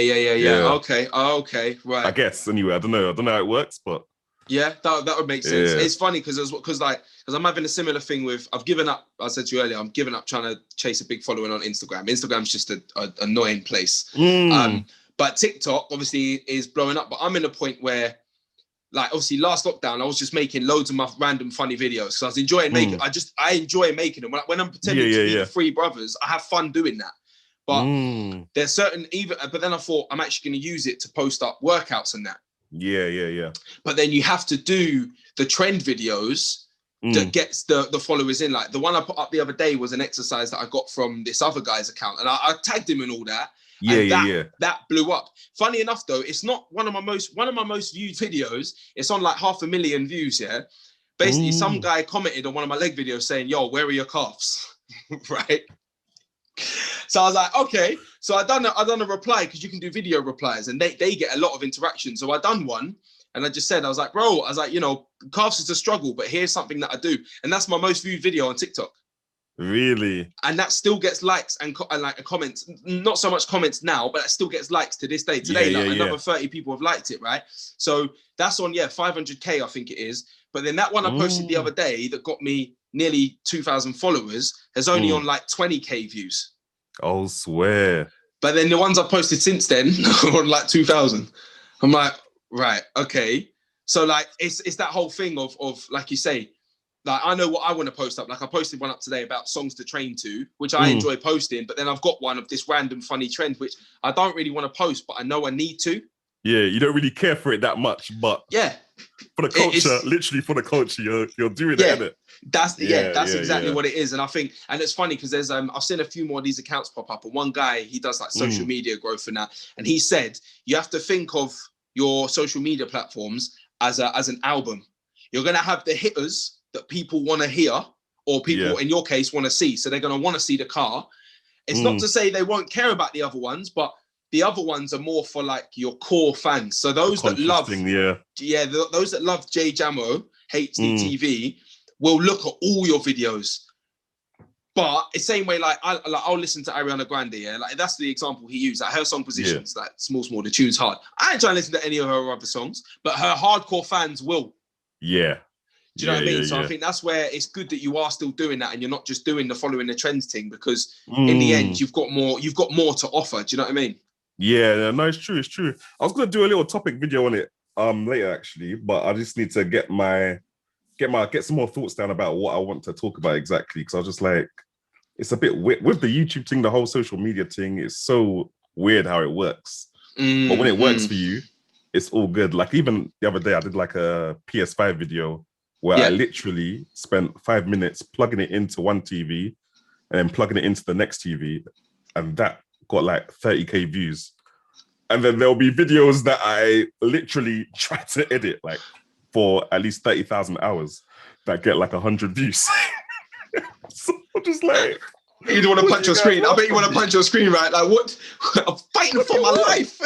Okay, right. I guess anyway. I don't know how it works, but yeah, that would make sense. It's funny because I'm having a similar thing with. I've given up. I said to you earlier, I'm giving up trying to chase a big following on Instagram. Instagram's just an annoying place. But TikTok obviously is blowing up. But I'm in a point where, like, obviously last lockdown, I was just making loads of my random funny videos. So I was enjoying making. I enjoy making them. When I'm pretending to be the three brothers, I have fun doing that. But there's certain But then I thought I'm actually going to use it to post up workouts and that. Yeah. But then you have to do the trend videos that gets the followers in. Like the one I put up the other day was an exercise that I got from this other guy's account, and I tagged him and all that. That blew up. Funny enough, though, it's not one of my most viewed videos. It's on like 500,000 views. Yeah, basically, some guy commented on one of my leg videos saying, "Yo, where are your calves?" Right. So I was like, okay. So I done a reply because you can do video replies, and they get a lot of interaction. So I done one, and I just said, I was like, bro, you know, calves is a struggle, but here's something that I do, and that's my most viewed video on TikTok. Really? And that still gets likes and like comments. Not so much comments now, but that still gets likes to this day. Today, another 30 people have liked it, right? So that's on 500K, I think it is. But then that one I posted the other day that got me nearly 2,000 followers has only on like 20K views. Oh, swear. But then the ones I posted since then are on like 2,000. I'm like, right, okay. So like it's that whole thing of like you say, like I know what I want to post up. Like I posted one up today about songs to train to, which I enjoy posting, but then I've got one of this random funny trend, which I don't really want to post, but I know I need to. Yeah, you don't really care for it that much, but for the culture, literally for the culture, you're doing it, innit? That's exactly what it is. And I think, and it's funny because there's I've seen a few more of these accounts pop up, and one guy, he does like social media growth and that, and he said you have to think of your social media platforms as an album. You're gonna have the hitters that people want to hear, or people in your case want to see, so they're gonna want to see the car. It's not to say they won't care about the other ones, but the other ones are more for like your core fans. So those that love, those that love J Jamo, HDTV, will look at all your videos. But the same way, like I'll listen to Ariana Grande, like that's the example he used. Like her song Positions, like small, the tune's hard. I ain't trying to listen to any of her other songs, but her hardcore fans will. Yeah. Do you know what I mean? So I think that's where it's good that you are still doing that, and you're not just doing the following the trends thing, because in the end you've got more to offer. Do you know what I mean? Yeah, no, it's true. I was gonna do a little topic video on it later actually, but I just need to get some more thoughts down about what I want to talk about exactly, because I was just like, it's a bit weird with the YouTube thing, the whole social media thing. It's so weird how it works, but when it works for you, it's all good. Like even the other day, I did like a PS5 video where I literally spent 5 minutes plugging it into one TV and then plugging it into the next TV, and that got like 30K views. And then there'll be videos that I literally try to edit like for at least 30,000 hours that get like 100 views. So I'm just like, you don't want to punch your screen. I bet you want to punch your screen, right? Like, what? I'm fighting for my life.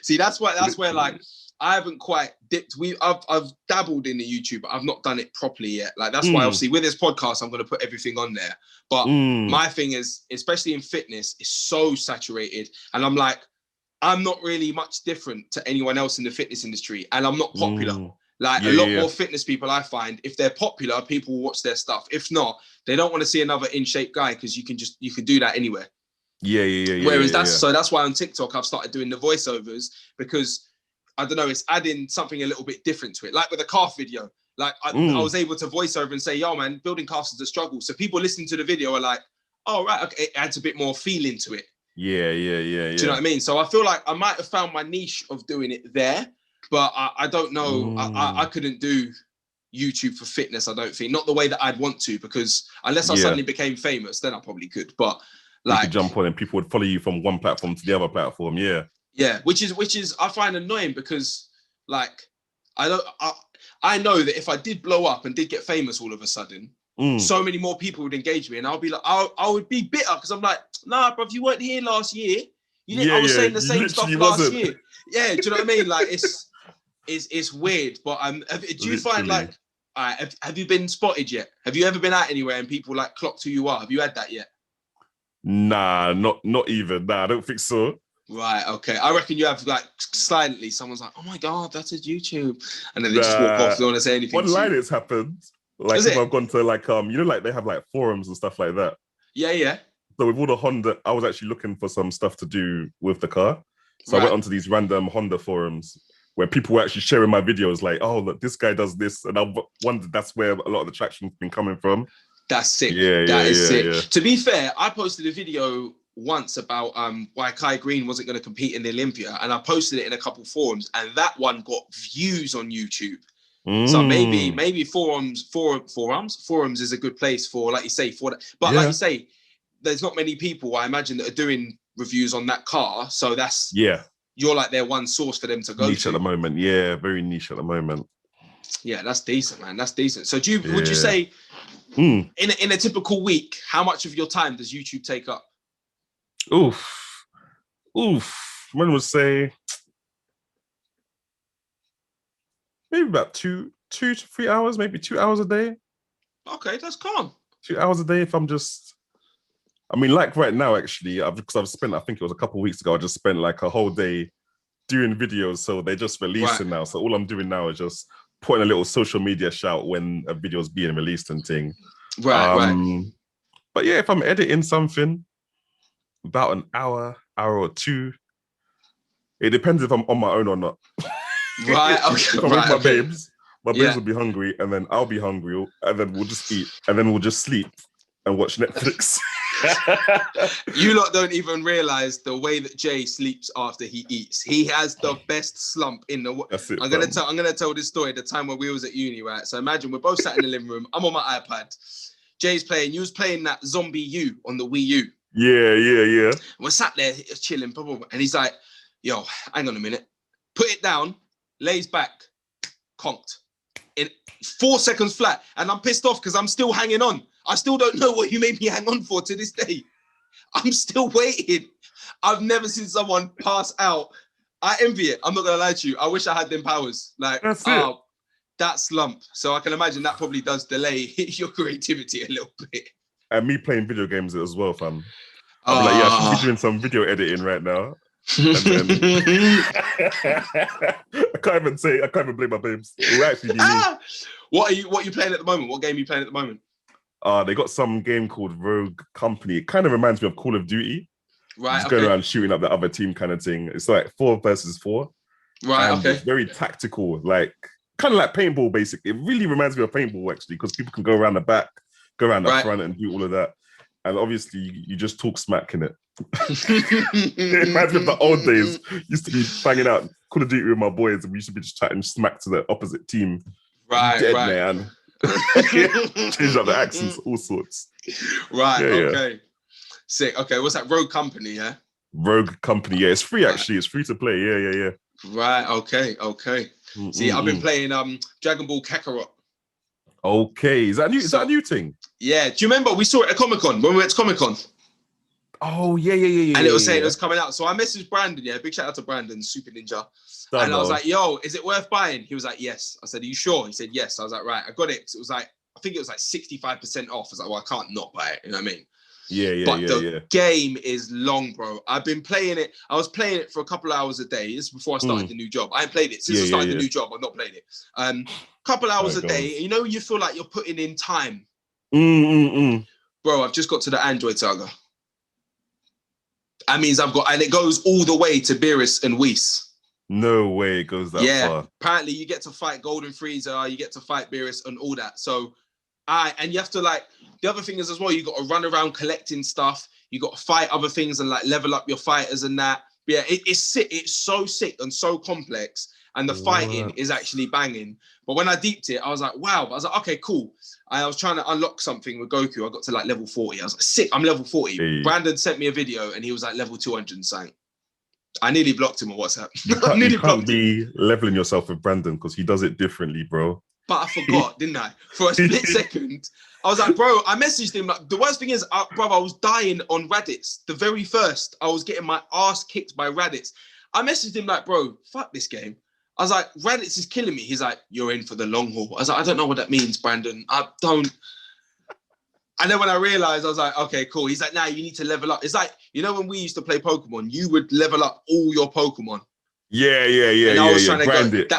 See, that's where like I haven't quite dipped. I've dabbled in the YouTube, but I've not done it properly yet. Like that's why obviously with this podcast, I'm going to put everything on there. But my thing is, especially in fitness, it's so saturated, and I'm like, I'm not really much different to anyone else in the fitness industry, and I'm not popular. Like a lot more fitness people, I find, if they're popular, people will watch their stuff. If not, they don't want to see another in shape guy because you can do that anywhere. Whereas that's why on TikTok I've started doing the voiceovers, because I don't know, it's adding something a little bit different to it. Like with a calf video, like I was able to voice over and say, yo man, building calves is a struggle. So people listening to the video are like, oh right, okay, it adds a bit more feeling to it. Yeah. Do you know what I mean? So I feel like I might have found my niche of doing it there, but I don't know. I couldn't do YouTube for fitness, I don't think. Not the way that I'd want to, because unless I suddenly became famous, then I probably could. But like, you could jump on and people would follow you from one platform to the other platform. Yeah, which is I find annoying, because like I know that if I did blow up and did get famous all of a sudden, so many more people would engage me, and I'll be like, I would be bitter, because I'm like, nah, bro, you weren't here last year. You didn't. I was saying the same stuff last year. Yeah, do you know what I mean? Like it's weird. But do you find like, have you been spotted yet? Have you ever been out anywhere and people like clocked who you are? Have you had that yet? Nah, not even. Nah, I don't think so. Right, okay. I reckon you have like silently, someone's like, oh my God, that's his YouTube. And then they just walk off, don't want to say anything. Online it's happened. Like if I've gone to like, like they have like forums and stuff like that. Yeah. So with all the Honda, I was actually looking for some stuff to do with the car. So I went onto these random Honda forums where people were actually sharing my videos like, oh, look, this guy does this. And I wondered that's where a lot of the traction's been coming from. That's sick. That is sick. Yeah. To be fair, I posted a video once about why Kai Green wasn't going to compete in the Olympia, and I posted it in a couple forums, and that one got views on YouTube. So maybe forums is a good place for, like you say, for that. But like you say, there's not many people, I imagine, that are doing reviews on that car. So that's you're like their one source for them to go niche to. At the moment. Yeah, very niche at the moment. Yeah, that's decent, man. That's decent. So would you say in a typical week, how much of your time does YouTube take up? Oof. One would say maybe about 2 to 3 hours, maybe 2 hours a day. Okay, that's calm. 2 hours a day if I'm just, I mean, like right now, actually, because I've spent, I think it was a couple of weeks ago, I just spent like a whole day doing videos. So they're just releasing now. So all I'm doing now is just putting a little social media shout when a video is being released and thing. Right. But yeah, if I'm editing something, about an hour or two. It depends if I'm on my own or not. Right. Okay. If I'm with my babes will be hungry, and then I'll be hungry, and then we'll just eat, and then we'll just sleep and watch Netflix. You lot don't even realize the way that Jay sleeps after he eats. He has the best slump in the world. I'm gonna tell this story. The time when we was at uni, right? So imagine we're both sat in the living room. I'm on my iPad. Jay's playing. You was playing that Zombie U on the Wii U. Yeah. We're sat there chilling, blah, blah, blah, and he's like, yo, hang on a minute. Put it down, lays back, conked. In 4 seconds flat. And I'm pissed off because I'm still hanging on. I still don't know what you made me hang on for to this day. I'm still waiting. I've never seen someone pass out. I envy it. I'm not going to lie to you. I wish I had them powers. Like, that's it. That slump. So I can imagine that probably does delay your creativity a little bit. And me playing video games as well, fam. I'm like, I should be doing some video editing right now. And then I can't even blame my babes. It will actually be me. What are you playing at the moment? What game are you playing at the moment? They got some game called Rogue Company. It kind of reminds me of Call of Duty. Right. Just going around shooting up the other team kind of thing. It's like 4 versus 4. Right. And it's very tactical, like kind of like paintball, basically. It really reminds me of paintball, actually, because people can go around the back, go around the front and do all of that. And obviously, you just talk smack in it. It reminds me of the old days. Used to be banging out Call of Duty with my boys, and we used to be just chatting smack to the opposite team. Right, man. Change up the accents, all sorts. Right, okay. Sick. Okay, what's that? Rogue Company, yeah? Rogue Company, yeah. It's free, actually. It's free to play. Yeah. Right, okay. See, I've been playing Dragon Ball Kakarot. Okay, is that a new thing? Yeah. Do you remember we saw it at Comic-Con when we went to Comic-Con? Oh yeah. And it was saying it was coming out. So I messaged Brandon, yeah, big shout out to Brandon, Super Ninja. And I was like, yo, is it worth buying? He was like, yes. I said, are you sure? He said, yes. I was like, right, I got it. It was like, I think it was like 65% off. I was like, well, I can't not buy it. You know what I mean? But the game is long, bro. I've been playing it. I was playing it for a couple of hours a day. This is before I started the new job. I ain't played it since I started the new job. I've not played it. Couple hours a day. You know, you feel like you're putting in time. Bro, I've just got to the Android saga. That means I've got, and it goes all the way to Beerus and Whis. No way it goes that far. Apparently you get to fight Golden Freezer, you get to fight Beerus and all that. So, and you have to like, the other thing is as well, you got to run around collecting stuff. You got to fight other things and like level up your fighters and that. But yeah, it's sick. It's so sick and so complex. And the fighting is actually banging. But when I deeped it, I was like, wow. But I was like, okay, cool. I was trying to unlock something with Goku. I got to like level 40. I was like, sick, I'm level 40. Hey. Brandon sent me a video and he was like level 200 and something. I nearly blocked him on WhatsApp. You can't be leveling yourself with Brandon because he does it differently, bro. But I forgot, didn't I? For a split second, I was like, bro, I messaged him. Like, the worst thing is, bro, I was dying on Raditz. The very first, I was getting my ass kicked by Raditz. I messaged him like, bro, fuck this game. I was like, Raditz is killing me. He's like, you're in for the long haul. I was like, I don't know what that means, Brandon. I don't. And then when I realized, I was like, okay, cool. He's like, nah, you need to level up. It's like, you know, when we used to play Pokemon, you would level up all your Pokemon. Yeah. And I was trying to grind it.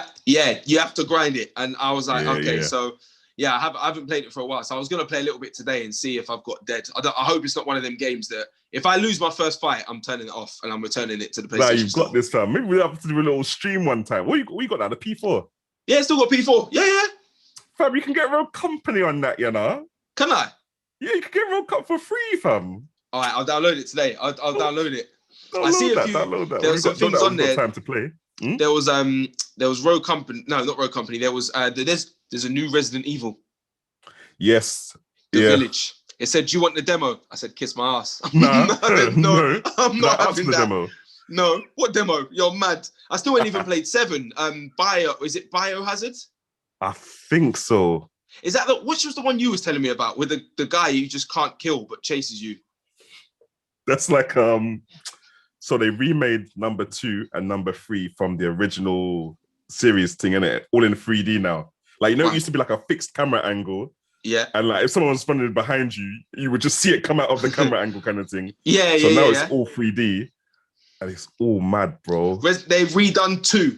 You have to grind it. And I was like, so yeah, I haven't played it for a while. So I was going to play a little bit today and see if I've got dead. I hope it's not one of them games that if I lose my first fight, I'm turning it off and I'm returning it to the PlayStation. Nah, you've got this, fam. Maybe we'll have to do a little stream one time. What you got now? The P4? Yeah, still got P4. Yeah. Fam, you can get Road Company on that, you know? Can I? Yeah, you can get Road Cup for free, fam. All right, I'll download it today. I'll download it. I see a few. Download that. There was some things on there. Time to play. There was Road Company. No, not Road Company. There was there's a new Resident Evil. Yes. The Village. It said, "Do you want the demo?" I said, "Kiss my ass." Nah, no, I'm not having the that. Demo. No, what demo? You're mad. I still ain't even played 7. Is it Biohazard? I think so. Is that which was the one you was telling me about with the guy you just can't kill but chases you? That's like so they remade number 2 and number 3 from the original series thing, innit? All in 3D now. Like, you know, it used to be like a fixed camera angle. Yeah. And like if someone was running behind you, you would just see it come out of the camera angle kind of thing. Yeah. So now it's all 3D. And it's all mad, bro. They've redone 2.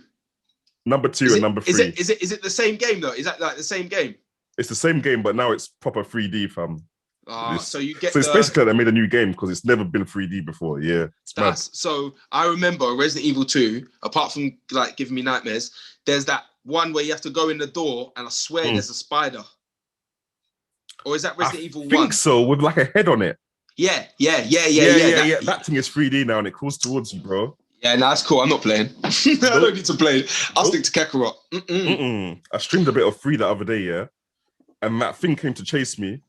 Number 2 and number 3. Is it the same game though? Is that like the same game? It's the same game, but now it's proper 3D, fam. So you get. So it's basically like they made a new game because it's never been 3D before. Yeah. So I remember Resident Evil 2. Apart from like giving me nightmares, there's that one where you have to go in the door, and I swear there's a spider. Or is that Resident Evil 1? I think so, with like a head on it. Yeah. That thing is 3D now, and it crawls towards you, bro. Yeah, no, that's cool. I'm not playing. I don't need to play. I'll stick to Kakarot. I streamed a bit of 3 the other day, yeah, and that thing came to chase me,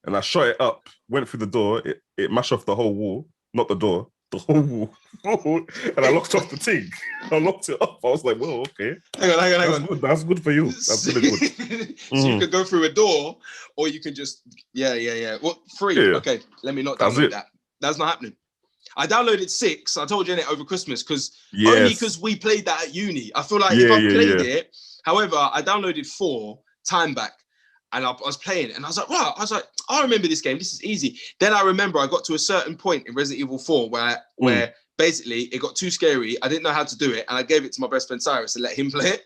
and I shot it up, went through the door, it mashed off the whole wall, not the door, the whole wall, and I locked off the thing. I locked it up. I was like, whoa, okay. Hang on. Good. That's good for you. That's really good. So you could go through a door, or you can just, yeah. What, 3? Yeah. Okay, let me not download that. That's not happening. I downloaded 6. I told you in it over Christmas only because we played that at uni. I feel like if I played it, however, I downloaded 4 time back, and I was playing it, and I was like, wow. I was like, I remember this game. This is easy. Then I remember I got to a certain point in Resident Evil 4 where basically it got too scary. I didn't know how to do it, and I gave it to my best friend Cyrus and let him play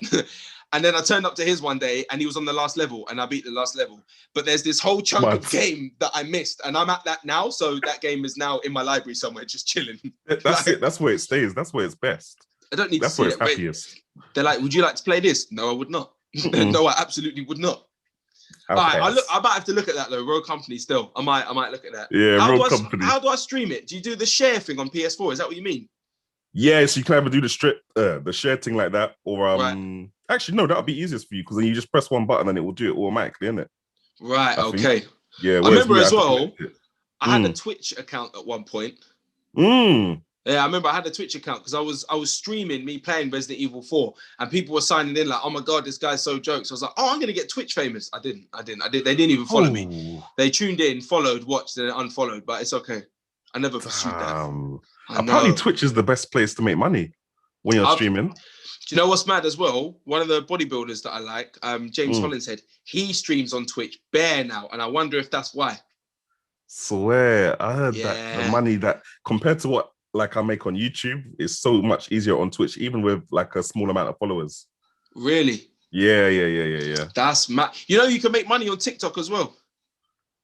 it. And then I turned up to his one day, and he was on the last level, and I beat the last level. But there's this whole chunk of game that I missed, and I'm at that now. So that game is now in my library somewhere, just chilling. That's it. That's where it stays. That's where it's best. I don't need to see it. That's where it's happiest. They're like, would you like to play this? No, I would not. No, I absolutely would not. All right, I might have to look at that though. Road Company still. I might look at that. Yeah, Road Company. How do I stream it? Do you do the share thing on PS4? Is that what you mean? Yeah, so you can either do the share thing like that, or actually no, that'll be easiest for you because then you just press one button and it will do it automatically, innit? Right. Okay. Yeah. I remember as well. I had a Twitch account at one point. Yeah, I remember I had a Twitch account because I was streaming me playing Resident Evil 4, and people were signing in like, "Oh my god, this guy's so jokes." I was like, "Oh, I'm gonna get Twitch famous." I didn't. They didn't even follow me. They tuned in, followed, watched, and unfollowed. But it's okay. I never pursued that. Apparently, Twitch is the best place to make money when you're streaming. Do you know what's mad as well? One of the bodybuilders that I like, James Holland, said he streams on Twitch bare now, and I wonder if that's why. Swear, I heard that the money that compared to what like I make on YouTube is so much easier on Twitch, even with like a small amount of followers. Really? Yeah. That's mad. You know, you can make money on TikTok as well.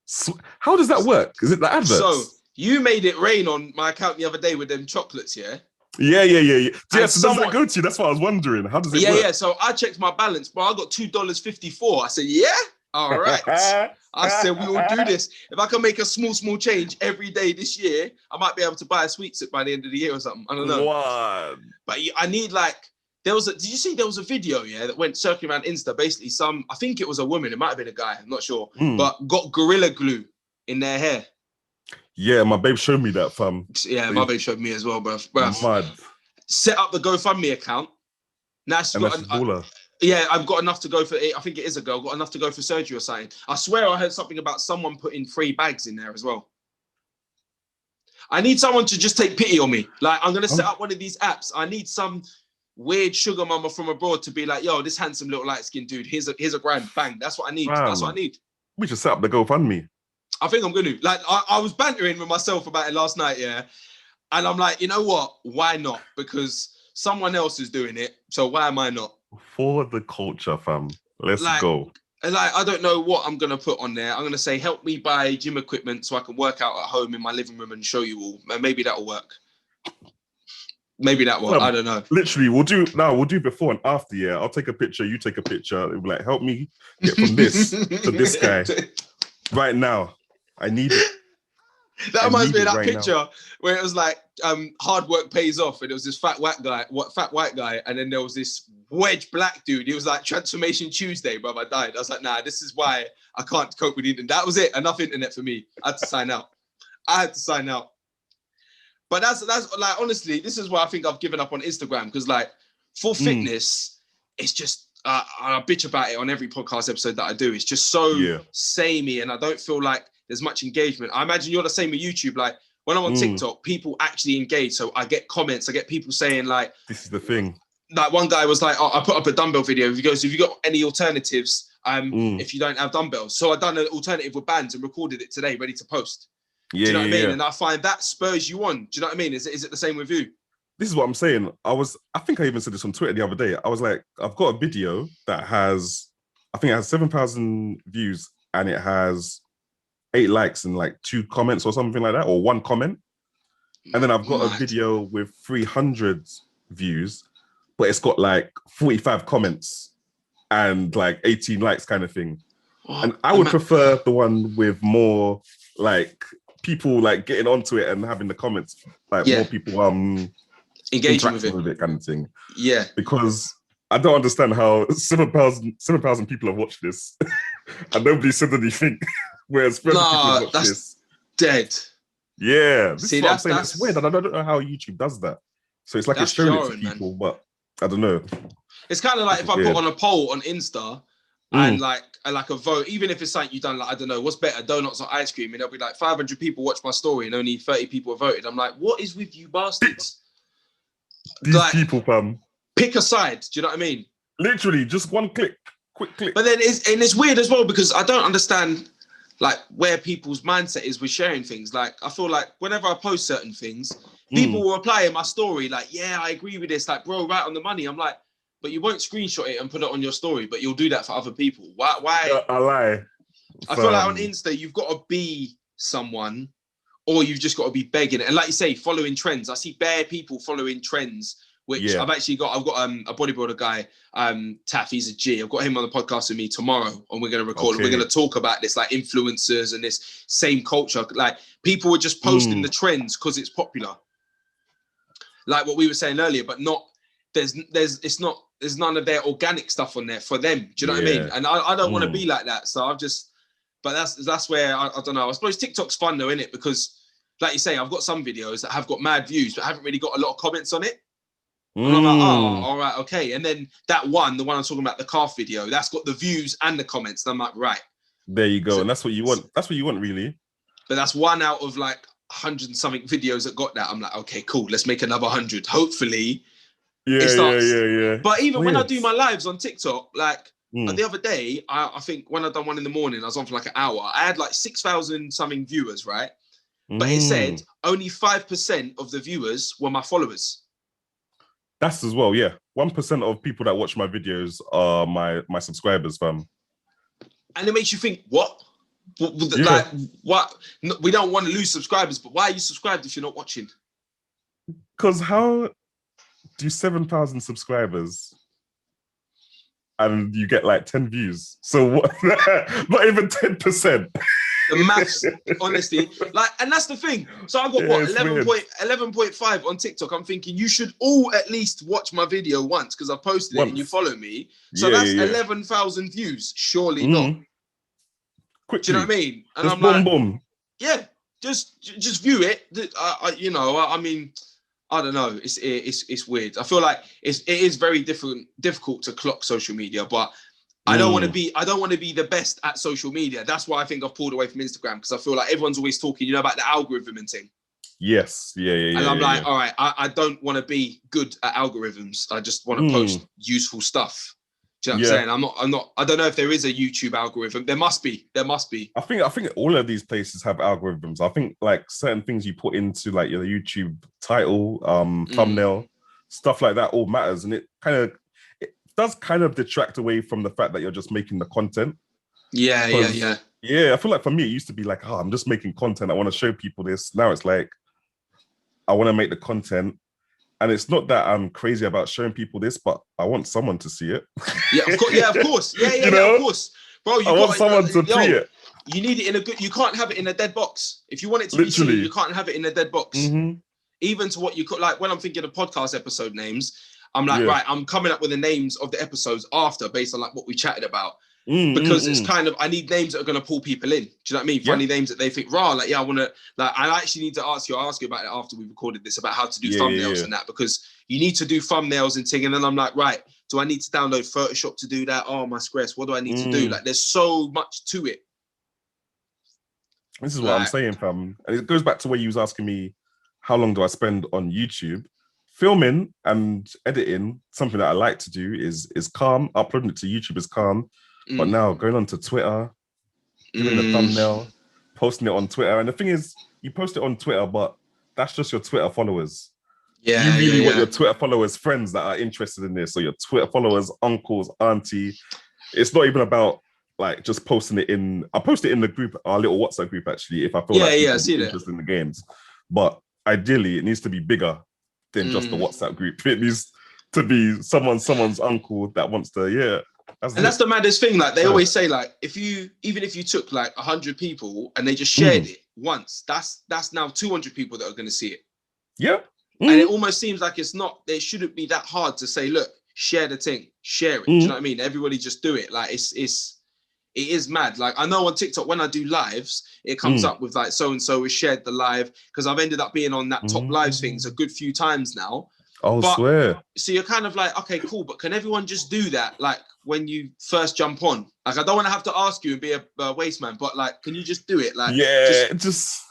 So, how does that work? Is it the adverts? So you made it rain on my account the other day with them chocolates, yeah? Yeah. Yeah, so does that go to you? That's what I was wondering. How does it work? Yeah. So I checked my balance, bro. I got $2.54. I said, yeah, all right. I said, we will do this. If I can make a small change every day this year, I might be able to buy a sweet sit by the end of the year or something. I don't know. What? But I need like, did you see there was a video, that went circling around Insta, basically I think it was a woman, it might have been a guy, I'm not sure, but got Gorilla Glue in their hair. Yeah, my babe showed me that, fam. Yeah, my babe showed me as well, bro. Mad. Set up the GoFundMe account. Now she's got I've got enough to go for it. I think it is a girl, got enough to go for surgery or something. I swear I heard something about someone putting 3 bags in there as well. I need someone to just take pity on me. Like, I'm going to set up one of these apps. I need some weird sugar mama from abroad to be like, yo, this handsome little light-skinned dude, here's a grand, bang. That's what I need. That's what I need. We should set up the GoFundMe. I think I'm going to. Like, I was bantering with myself about it last night, yeah. And I'm like, you know what? Why not? Because someone else is doing it. So why am I not? For the culture, fam. Let's go. Like, I don't know what I'm going to put on there. I'm going to say, help me buy gym equipment so I can work out at home in my living room and show you all. And maybe that'll work. Maybe that one. I don't know. Literally, we'll do before and after. Yeah, I'll take a picture. You take a picture. It'll be like, help me get from this to this guy right now. I need it. That reminds me of that picture where it was like, hard work pays off, and it was this fat white guy, and then there was this wedge black dude. He was like, Transformation Tuesday, bro. I died. I was like, nah, this is why I can't cope with internet. That was it. Enough internet for me. I had to sign out. But that's like, honestly, this is why I think I've given up on Instagram, because like for fitness, it's just I bitch about it on every podcast episode that I do. It's just so samey, and I don't feel like there's much engagement. I imagine you're the same with YouTube. Like when I'm on TikTok, people actually engage. So I get comments. I get people saying like, "This is the thing." Like one guy was like, I put up a dumbbell video. He goes, "Have you got any alternatives? If you don't have dumbbells." So I done an alternative with bands and recorded it today, ready to post. Do you know what I mean? And I find that spurs you on. Do you know what I mean? Is it the same with you? This is what I'm saying. I think I even said this on Twitter the other day. I was like, I've got a video that has, I think it has 7,000 views and it has 8 likes and like 2 comments or something like that, or 1 comment. And then I've got a video with 300 views, but it's got like 45 comments and like 18 likes kind of thing. And I would prefer the one with more like people like getting onto it and having the comments, like more people engaging with it kind of thing. Yeah. Because I don't understand how 7,000 people have watched this and nobody said anything. Whereas people have watched this. Dead. Yeah. This is what I'm saying. It's weird. And I don't know how YouTube does that. So it's like it's showing it to people, but I don't know. It's kind of like if I put on a poll on Insta and like a vote, even if it's something you've done, like, I don't know, what's better, donuts or ice cream? And there'll be like 500 people watch my story and only 30 people have voted. I'm like, what is with you bastards? These like, people, fam. Pick a side. Do you know what I mean? Literally, just one click, quick click. But then it's weird as well, because I don't understand like where people's mindset is with sharing things. Like, I feel like whenever I post certain things, people will reply in my story like, yeah, I agree with this. Like, bro, right on the money. I'm like, but you won't screenshot it and put it on your story, but you'll do that for other people. Why? I lie. I feel like on Insta, you've got to be someone, or you've just got to be begging it. And like you say, following trends. I see bare people following trends, which I've got a bodybuilder guy, Taff, he's a G. I've got him on the podcast with me tomorrow, and we're going to record. We're going to talk about this, like influencers and this same culture. Like people are just posting the trends because it's popular. Like what we were saying earlier, but not, there's none of their organic stuff on there for them. Do you know what I mean? And I don't want to be like that. So but that's where I don't know. I suppose TikTok's fun though, innit? Because like you say, I've got some videos that have got mad views, but haven't really got a lot of comments on it. And I'm like, oh, all right, okay. And then that one, the one I'm talking about, the calf video, that's got the views and the comments. And I'm like, right. There you go. And that's what you want. That's what you want, really. But that's one out of like 100 and something videos that got that. I'm like, okay, cool. Let's make another 100. Hopefully, Yeah, it starts. yeah. But even Weird. when I do my lives on TikTok, like the other day, I think when I done one in the morning, I was on for like an hour. I had like 6,000 something viewers, right? But it said only 5% of the viewers were my followers. That's as well, yeah. 1% of people that watch my videos are my subscribers, fam. And it makes you think, what? Like, what? No, we don't want to lose subscribers, but why are you subscribed if you're not watching? Because how do 7,000 subscribers and you get like 10 views? So what? Not even 10%. The maths, honestly, like, and that's the thing. So I got 11.5 on TikTok. I'm thinking you should all at least watch my video once because I posted it and you follow me. So that's 11,000 views. Surely not. Quickly. Do you know what I mean? And just I'm boom. Yeah, just view it. I mean, I don't know. It's weird. I feel like it is very difficult to clock social media, but I don't want to be the best at social media. That's why I think I've pulled away from Instagram, because I feel like everyone's always talking, about the algorithm and thing. Yes, yeah. And I'm like, all right, I don't want to be good at algorithms. I just want to post useful stuff. Do you know what I'm saying? I'm not. I don't know if there is a YouTube algorithm. There must be. I think all of these places have algorithms. I think like certain things you put into like your YouTube title, thumbnail, stuff like that all matters, and it does kind of detract away from the fact that you're just making the content. Yeah. I feel like for me, it used to be like, I'm just making content. I want to show people this. Now it's like, I want to make the content. And it's not that I'm crazy about showing people this, but I want someone to see it. Yeah, of course. Yeah, of course. Bro, I want someone to see it. You need it in a good, you can't have it in a dead box. If you want it to be seen, you can't have it in a dead box. Even to what you could, like when I'm thinking of podcast episode names, I'm like, right, I'm coming up with the names of the episodes after based on like what we chatted about. Because it's kind of, I need names that are going to pull people in. Do you know what I mean? Funny names that they think, like, I want to, like, I actually need to ask you about it after we recorded this, about how to do thumbnails and that, because you need to do thumbnails and thing. And then I'm like, right, do I need to download Photoshop to do that? Oh, my stress. What do I need to do? Like, there's so much to it. This is what I'm saying, fam. And it goes back to where you was asking me, how long do I spend on YouTube? Filming and editing, something that I like to do is calm. Uploading it to YouTube is calm. But now going on to Twitter, doing the thumbnail, posting it on Twitter. And the thing is, you post it on Twitter, but that's just your Twitter followers. You really want your Twitter followers, friends that are interested in this, or your Twitter followers, uncles, auntie. It's not even about like just posting it in. I post it in the group, our little WhatsApp group, actually, if I feel I see that. interested in the games. But ideally, it needs to be bigger than just the WhatsApp group. It needs to be someone's uncle that wants to, That's the maddest thing. Like they always say, like even if you took like 100 people and they just shared it once, that's now 200 people that are going to see it. Yeah. And it almost seems like it shouldn't be that hard to say, look, share the thing, share it. Do you know what I mean? Everybody just do it. Like it is mad. Like I know on TikTok when I do lives, it comes up with like so and so has shared the live, because I've ended up being on that top lives things a good few times now. Oh, swear. So you're kind of like, okay, cool, but can everyone just do that? Like when you first jump on, like I don't want to have to ask you and be a waste man, but like, can you just do it? Like, just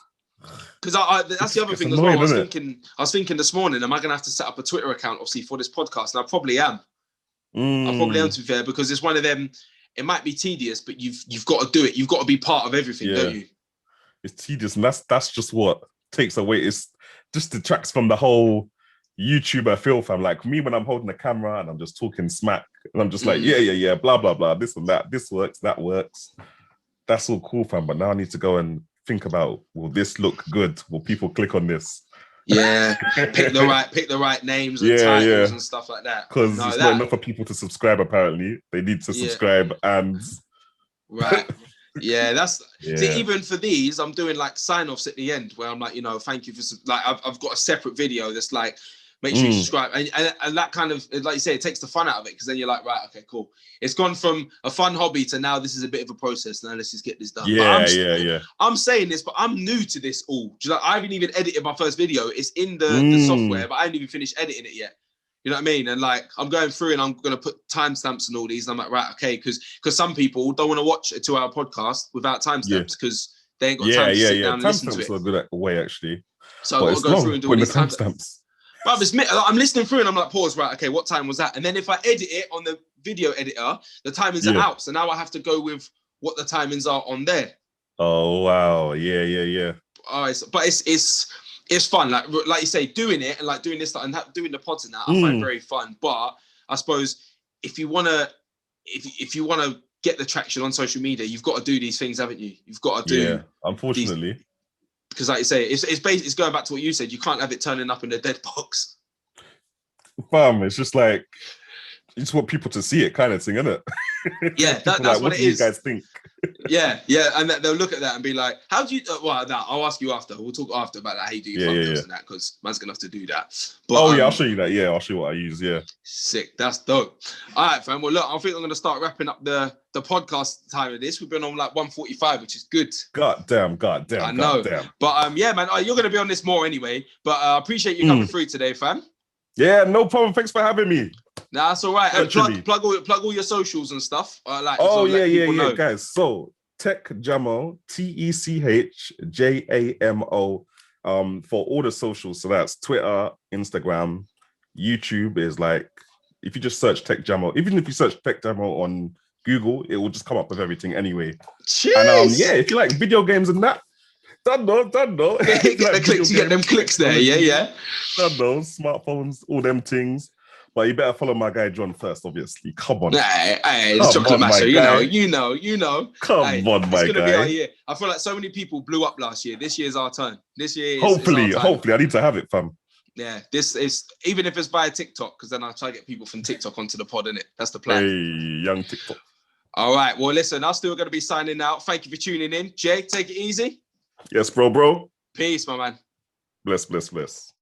because that's the other thing as well. I was thinking this morning, am I gonna have to set up a Twitter account obviously for this podcast? And I probably am. I probably am, to be fair, because it's one of them. It might be tedious, but you've got to do it. You've got to be part of everything, don't you? It's tedious, and that's just what takes away. It's just detracts from the whole YouTuber feel, fam. Like me when I'm holding the camera and I'm just talking smack, and I'm just like, yeah, blah blah blah, this and that, this works, that works. That's all cool, fam. But now I need to go and think about, will this look good? Will people click on this? Yeah, pick the right names and titles and stuff like that. Because it's not enough for people to subscribe. Apparently, they need to subscribe and See, even for these, I'm doing like sign-offs at the end where I'm like, thank you for like I've got a separate video that's like, make sure you subscribe, and that kind of, like you say, it takes the fun out of it, because then you're like, right, okay, cool. It's gone from a fun hobby to now this is a bit of a process. Now let's just get this done. I'm saying this, but I'm new to this all. I haven't even edited my first video. It's in the software, but I haven't even finished editing it yet. You know what I mean? And like, I'm going through and I'm going to put timestamps and all these. And I'm like, right, okay, because some people don't want to watch a 2-hour podcast without timestamps, because They ain't got time to sit down and listen to Timestamps it. are a good way, actually. So I've got to go through and do all these timestamps. But I'm listening through and I'm like, pause, right, okay, what time was that? And then if I edit it on the video editor, the timings are out. So now I have to go with what the timings are on there. Oh, wow. Yeah. All right, but it's fun. Like you say, doing it and like doing this and doing the pods and that, I find very fun. But I suppose if you want to get the traction on social media, you've got to do these things, haven't you? You've got to do. Yeah, unfortunately. Because like you say, it's going back to what you said. You can't have it turning up in the dead box. Fam, it's just like, you just want people to see it kind of thing, isn't it? Yeah, that's like, what do it you is. guys think? Yeah, and they'll look at that and be like, how do you, I'll ask you after. We'll talk after about that, how you do your thumbnails and that, because man's going to have to do that. But, I'll show you that. Yeah, I'll show you what I use, Sick, that's dope. All right, fam. Well, look, I think I'm going to start wrapping up the podcast time of this. We've been on like 1:45, which is good. God damn. I know. But yeah, man, you're going to be on this more anyway. But I appreciate you coming through today, fam. Yeah, no problem. Thanks for having me. Nah, that's all right. And plug all your socials and stuff. Yeah, guys. So Tech Jamo, TECHJAMO, for all the socials. So that's Twitter, Instagram, YouTube is like, if you just search Tech Jamo, even if you search Tech Jamo on Google, it will just come up with everything anyway. Jeez. And if you like video games and that, done though. Get the clicks, you get them clicks there, yeah. Done though, smartphones, all them things. But you better follow my guy John first, obviously. Come on. Hey, it's Chocolate Master. You know. Come on, my guy. Be our year. I feel like so many people blew up last year. This year's our turn. This year is hopefully, I need to have it, fam. Yeah, this is, even if it's via TikTok, because then I'll try to get people from TikTok onto the pod, innit? That's the plan. Hey, young TikTok. All right. Well, listen, I'm still going to be signing out. Thank you for tuning in. Jay, take it easy. Yes, bro. Peace, my man. Bless.